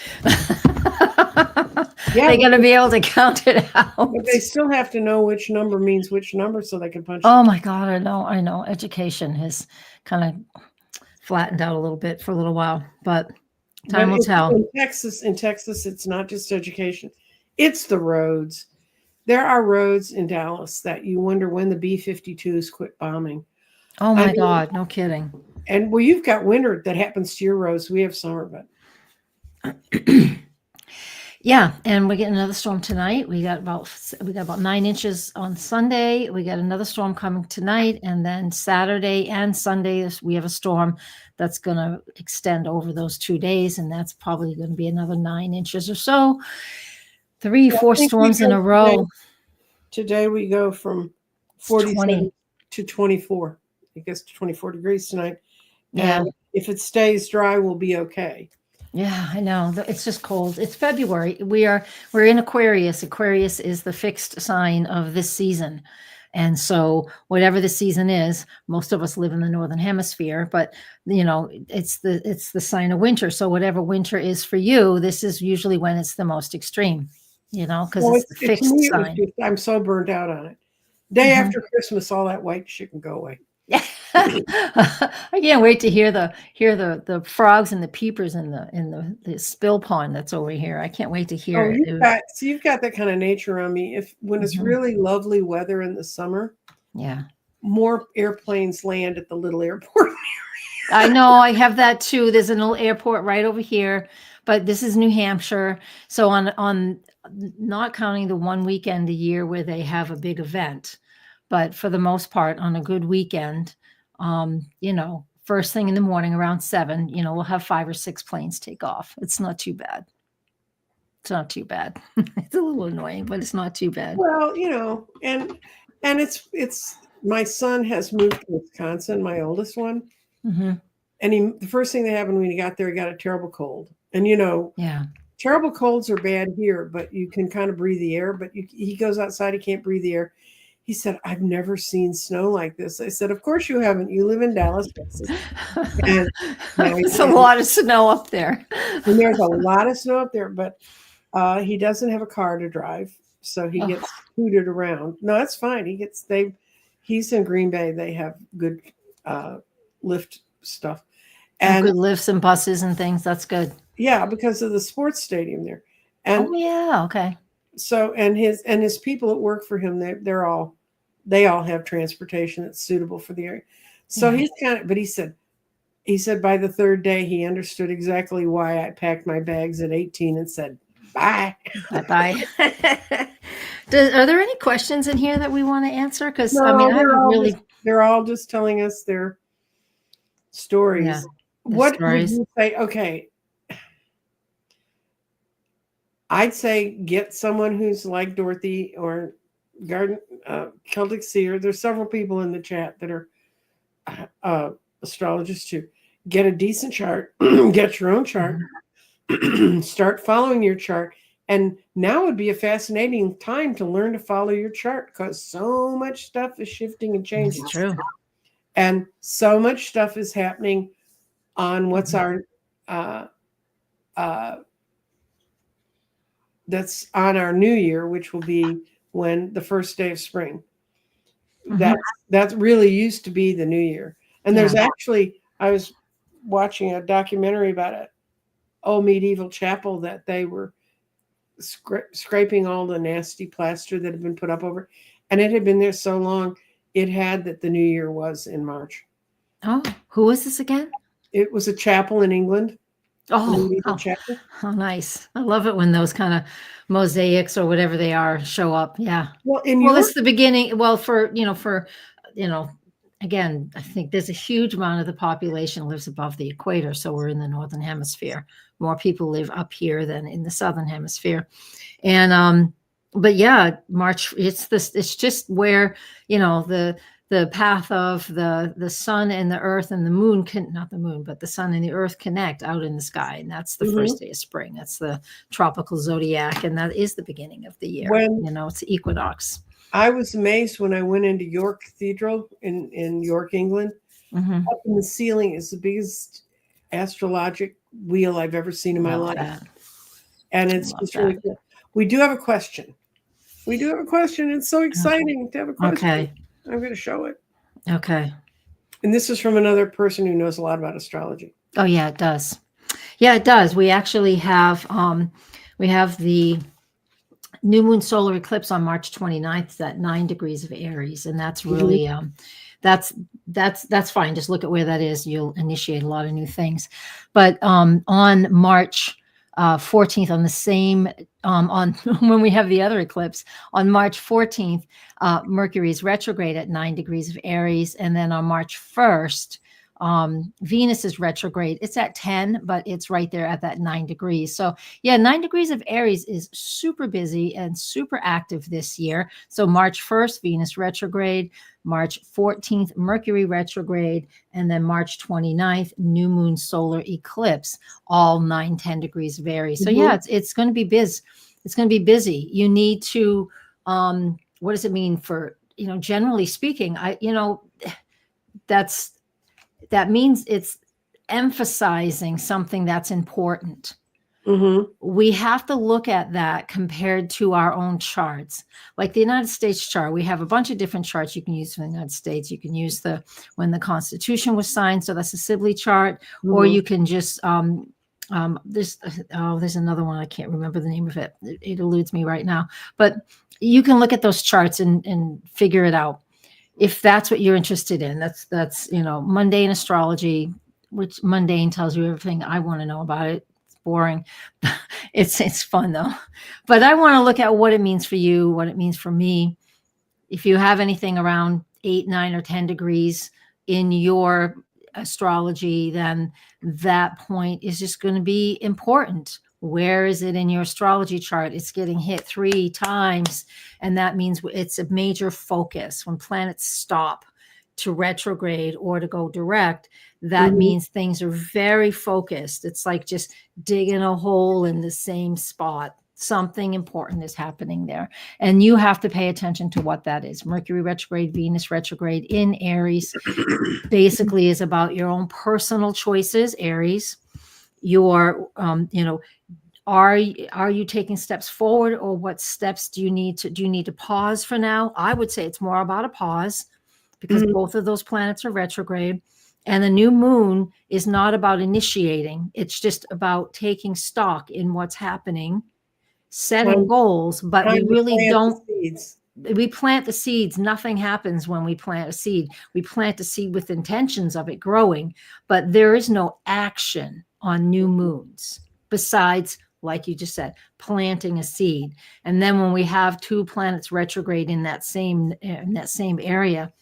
They got to be able to count it out. But they still have to know which number means which number so they can punch. Oh my God, I know. Education has kind of flattened out a little bit for a little while, but time will tell. In Texas, it's not just education. It's the roads. There are roads in Dallas that you wonder when the B-52s quit bombing. Oh my God, no kidding. And you've got winter that happens to your roads. We have summer, but yeah, and we're getting another storm tonight. We got about 9 inches on Sunday. We got another storm coming tonight, and then Saturday and Sunday we have a storm that's going to extend over those 2 days, and that's probably going to be another 9 inches or so. 3-4 storms in a row. Today we go from 47 to 24. I guess to 24 degrees tonight. And if it stays dry, we'll be okay. Yeah, I know. It's just cold. It's February. We're in Aquarius. Aquarius is the fixed sign of this season. And so whatever the season is, most of us live in the Northern Hemisphere, but it's the sign of winter. So whatever winter is for you, this is usually when it's the most extreme, because it's the fixed sign. I'm so burned out on it. Day after Christmas, all that white shit can go away. Yeah. I can't wait to hear the frogs and the peepers in the spill pond that's over here. I can't wait to hear it. You've got that kind of nature on me. When it's really lovely weather in the summer, more airplanes land at the little airport. I know, I have that too. There's an little airport right over here, but this is New Hampshire. So on not counting the one weekend a year where they have a big event, but for the most part, on a good weekend, first thing in the morning around 7, we'll have 5 or 6 planes take off. It's not too bad. It's not too bad. It's a little annoying, but it's not too bad. Well, and it's my son has moved to Wisconsin, my oldest one. And the first thing that happened when he got there, he got a terrible cold. And terrible colds are bad here, but you can kind of breathe the air. But he goes outside, he can't breathe the air. He said, "I've never seen snow like this." I said, "Of course you haven't. You live in Dallas, Texas." And it's a lot of snow up there. And there's a lot of snow up there. But He doesn't have a car to drive, so he Oh, gets scooted around. No, that's fine. He's in Green Bay. They have good lift stuff. And good lifts and buses and things. That's good. yeah, because of the sports stadium there. And Oh yeah, okay. so and his people that work for him, they all have transportation that's suitable for the area. So Yeah. he's but he said by the third day he understood exactly why I packed my bags at 18 and said bye. Bye-bye. Are there any questions in here that we want to answer? Because I mean, No, I haven't really. they're all just telling us their stories. Yeah, the What would stories. you say? Okay, I'd say get someone who's like Dorothy or Garden Celtic Seer. There's several people in the chat that are astrologers too. Get a decent chart. Get your own chart. Start following your chart. And now would be a fascinating time to learn to follow your chart because so much stuff is shifting and changing. That's true. And so much stuff is happening on what's our that's on our new year, which will be when the first day of spring. That really used to be the new year. And there's actually, I was watching a documentary about an old medieval chapel that they were scraping all the nasty plaster that had been put up over, and it had been there so long it had that the new year was in March. Oh, who is this again? It was a chapel in England. Chapel. Oh, nice. I love it when those kind of mosaics or whatever they are show up. Yeah. Well, it's the beginning. Well, again, I think there's a huge amount of the population lives above the equator. So we're in the Northern Hemisphere. More people live up here than in the Southern Hemisphere. And, but yeah, March, it's just where, the path of the sun and the earth and the moon not the moon, but the sun and the earth connect out in the sky. And that's the first day of spring. That's the tropical zodiac. And that is the beginning of the year. It's the equinox. I was amazed when I went into York Cathedral in York, England. Up in the ceiling is the biggest astrologic wheel I've ever seen in my life. And it's just really cool. We do have a question. It's so exciting to have a question. Okay. I'm going to show it. Okay. And this is from another person who knows a lot about astrology. Oh, yeah, it does. Yeah, it does. We actually have the new moon solar eclipse on March 29th. It's at 9 degrees of Aries. And that's really, that's fine. Just look at where that is. You'll initiate a lot of new things. But on March 14th, on the same, on when we have the other eclipse, on March 14th, Mercury is retrograde at 9 degrees of Aries. And then on March 1st, Venus is retrograde. It's at 10, but it's right there at that 9 degrees. So yeah, 9 degrees of Aries is super busy and super active this year. So March 1st, Venus retrograde, March 14th, Mercury retrograde, and then March 29th, new moon solar eclipse, all 9-10 degrees of Aries. So yeah, it's going to be busy. It's going to be busy. You need to, what does it mean for, generally speaking, that means it's emphasizing something that's important. We have to look at that compared to our own charts. Like the United States chart, we have a bunch of different charts you can use for the United States. You can use when the Constitution was signed, so that's a Sibley chart, or you can just there's another one, I can't remember the name of it. It eludes me right now. But you can look at those charts and figure it out if that's what you're interested in. That's mundane astrology, which mundane tells you everything I want to know about it. Boring. It's fun though. But I want to look at what it means for you, what it means for me. If you have anything around 8, 9, or 10 degrees in your astrology, then that point is just going to be important. Where is it in your astrology chart? It's getting hit 3 times. And that means it's a major focus. When planets stop to retrograde or to go direct, that means things are very focused. It's like just digging a hole in the same spot. Something important is happening there. And you have to pay attention to what that is. Mercury retrograde, Venus retrograde in Aries basically is about your own personal choices, Aries. Your, Are you taking steps forward, or what steps do you need to pause for now? I would say it's more about a pause, because Mhm. both of those planets are retrograde, and the new moon is not about initiating. It's just about taking stock in what's happening, setting Time, goals, but we time to really plant the don't. seeds. We plant the seeds. Nothing happens when we plant a seed. We plant a seed with intentions of it growing, but there is no action on new moons besides, like you just said, planting a seed. And then when we have two planets retrograde in that same area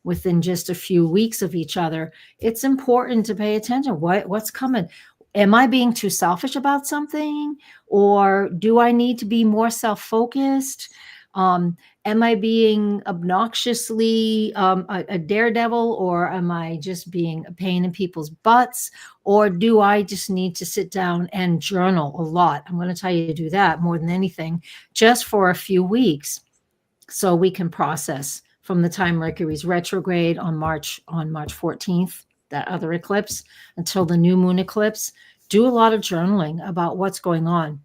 within just a few weeks of each other, it's important to pay attention. What's coming? Am I being too selfish about something, or do I need to be more self-focused? Am I being obnoxiously a daredevil, or am I just being a pain in people's butts? Or do I just need to sit down and journal a lot? I'm going to tell you to do that more than anything, just for a few weeks, so we can process from the time Mercury's retrograde on March 14th, that other eclipse, until the new moon eclipse. Do a lot of journaling about what's going on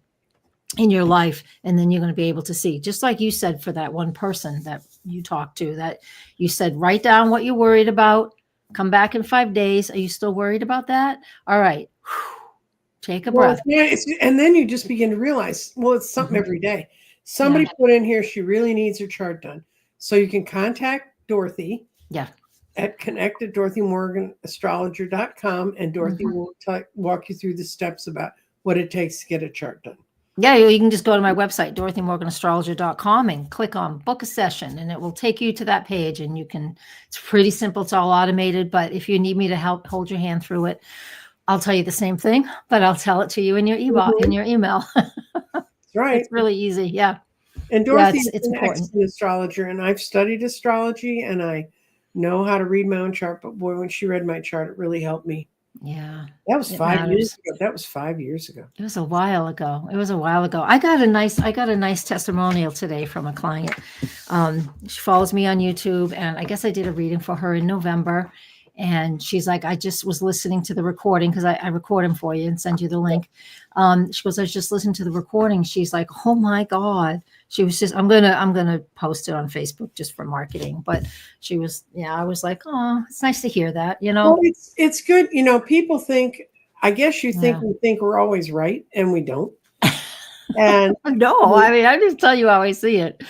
in your life, and then you're going to be able to see, just like you said, for that one person that you talked to, that you said, write down what you're worried about, come back in 5 days. Are you still worried about that? All right. Take a Well, breath. yeah, and then you just begin to realize, well, it's something every day. Somebody put in here she really needs her chart done. So you can contact Dorothy Yeah. at connect@DorothyMorganAstrologer.com, and Dorothy will walk you through the steps about what it takes to get a chart done. Yeah, you can just go to my website, DorothyMorganAstrologer.com, and click on book a session, and it will take you to that page. And you can, it's pretty simple. It's all automated. But if you need me to help hold your hand through it, I'll tell you the same thing, but I'll tell it to you in your email. That's right. It's really easy. Yeah. And Dorothy Yeah, is it's an important. excellent astrologer, and I've studied astrology, and I know how to read my own chart. But boy, when she read my chart, it really helped me. Yeah. That was It 5 years matters. ago. That was 5 years ago. It was a while ago. I got a nice testimonial today from a client. She follows me on YouTube, and I guess I did a reading for her in November. And she's like, I just was listening to the recording, because I record them for you and send you the link. She goes, I was just listening to the recording. She's like, oh my God. She was just, I'm gonna post it on Facebook just for marketing. But she was, yeah, I was like, oh, it's nice to hear that, Well, it's good. People think, I guess you think Yeah. we think we're always right, and we don't. And No, I mean, I just tell you how I see it.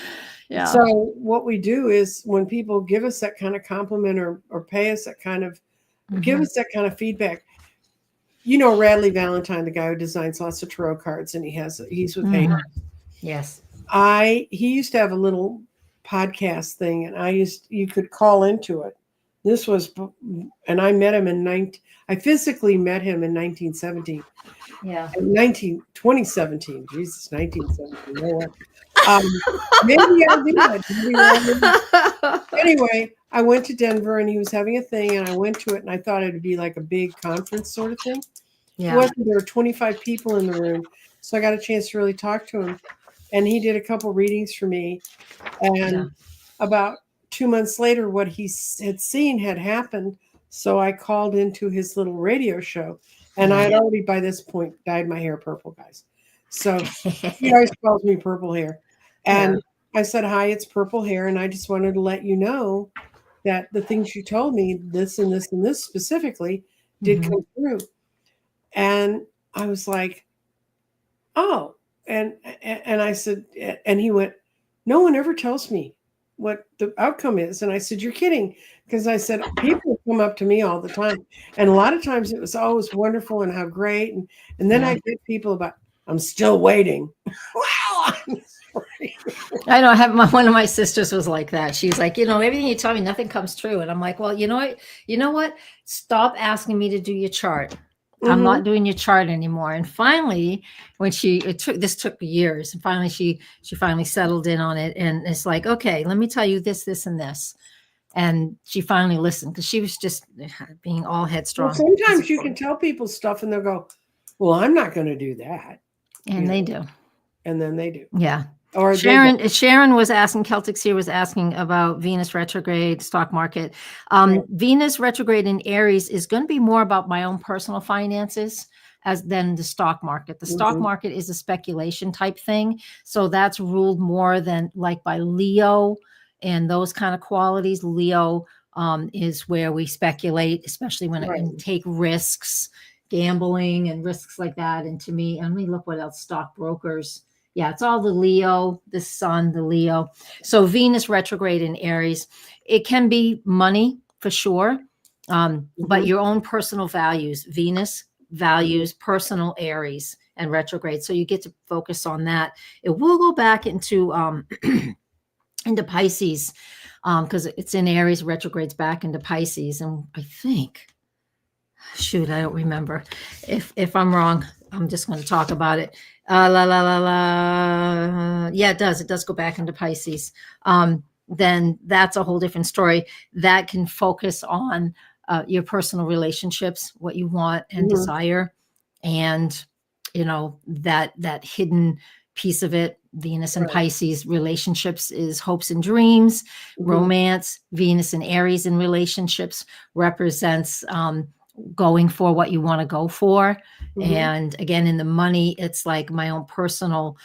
Yeah. so what we do is, when people give us that kind of compliment, or pay us that kind of, give us that kind of feedback. Radley Valentine, the guy who designs lots of tarot cards, and he's with Hay. Yes. He used to have a little podcast thing, and you could call into it. This was, and I met him I physically met him in 1917. Yeah. 2017. Jesus, 1917. No way. Maybe I did. Maybe I did. Anyway, I went to Denver, and he was having a thing, and I went to it, and I thought it'd be like a big conference sort of thing. Yeah. It wasn't. There were 25 people in the room, so I got a chance to really talk to him. And he did a couple readings for me. And about 2 months later, what he had seen had happened. So I called into his little radio show. And I had already, by this point, dyed my hair purple, guys. So he always calls me purple hair. And I said, hi, it's purple hair. And I just wanted to let you know that the things you told me, this and this and this specifically, did come through. And I was like, oh. And I said, and he went, no one ever tells me what the outcome is. And I said, you're kidding. Because I said, people come up to me all the time. And a lot of times it was always wonderful and how great. And then I get people about, I'm still waiting. Wow. I'm sorry. I know. One of my sisters was like that. She's like, everything you tell me, nothing comes true. And I'm like, well, you know what? Stop asking me to do your chart. I'm not doing your chart anymore. And finally, when this took years, and finally she finally settled in on it. And it's like, okay, let me tell you this, this, and this. And she finally listened, because she was just being all headstrong. Well, sometimes you can tell people stuff and they'll go, well, I'm not going to do that. And they do. And then they do. Yeah. Or Sharon was asking, Celtic Seer was asking about Venus retrograde, stock market. Venus retrograde in Aries is going to be more about my own personal finances. as than the stock market. The stock Mhm. market is a speculation type thing. So that's ruled more than like by Leo and those kind of qualities. Leo is where we speculate, especially when Right. and take risks, gambling and risks like that. And to me, and we look what else, stockbrokers. Yeah, it's all the Leo, the sun, the Leo. So Venus retrograde in Aries, it can be money for sure, but Mhm. your own personal values, Venus values personal Aries and retrograde. So you get to focus on that. It will go back into into Pisces because it's in Aries, retrogrades back into Pisces, and I think, shoot, I don't remember. If I'm wrong, I'm just going to talk about it. La la la la. Yeah, it does. It does go back into Pisces. Then that's a whole different story. That can focus on your personal relationships, what you want and Mhm. desire, and that hidden piece of it. Venus and Right. Pisces relationships is hopes and dreams, Mhm. romance. Venus and Aries in relationships represents going for what you want to go for. Mhm. And again, in the money, it's like my own personal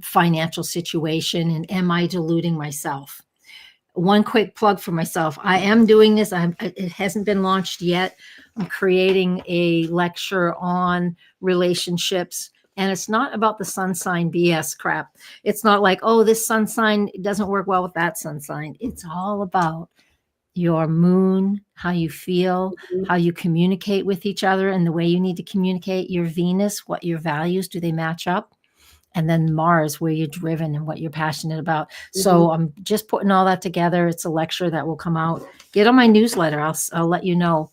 financial situation. And am I deluding myself? One quick plug for myself. I am doing this. It hasn't been launched yet. I'm creating a lecture on relationships. And it's not about the sun sign BS crap. It's not like, oh, this sun sign doesn't work well with that sun sign. It's all about your moon, how you feel, Mhm. how you communicate with each other, and the way you need to communicate. Your Venus, what your values, do they match up? And then Mars, where you're driven and what you're passionate about. So Mhm. I'm just putting all that together. It's a lecture that will come out. Get on my newsletter. I'll let you know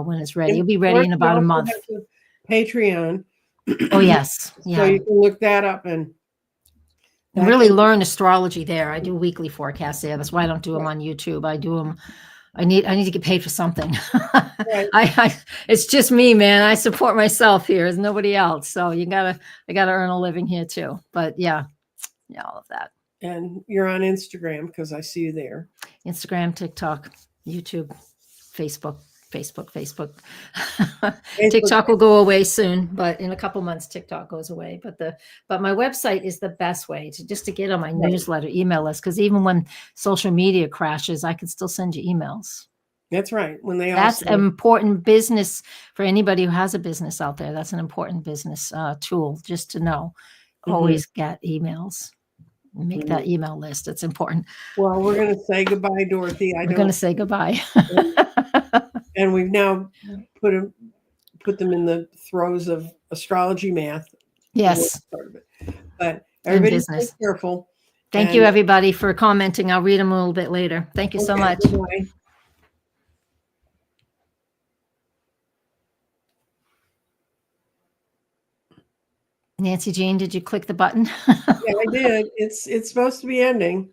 when it's ready. And It'll be of ready course, in we about a also month. have the Patreon, Oh yes, so yeah. you can look that up, and And that really can learn astrology there. I do weekly forecasts there. That's why I don't do them on YouTube. I do them. I need to get paid for something. right. It's just me, man. I support myself here. There's nobody else. So I gotta earn a living here too. But yeah, all of that. And you're on Instagram because I see you there. Instagram, TikTok, YouTube, Facebook. Facebook. TikTok will go away soon, but in a couple months TikTok goes away. But my website is the best way to get on my Right. newsletter email list, because even when social media crashes, I can still send you emails. That's right. When they That's also important business for anybody who has a business out there. That's an important business tool, just to know. Mhm. Always get emails. Make that Mhm. email list. It's important. Well, we're going to say goodbye, Dorothy. I We're going to don't, say goodbye. and we've now put them in the throes of astrology math, the worst Yes, part of it. But in everybody stay business. careful. Thank you, And everybody, for commenting. I'll read them a little bit later. Thank you so okay, much. goodbye. Nancy Jean, did you click the button? Yeah, I did. It's supposed to be ending.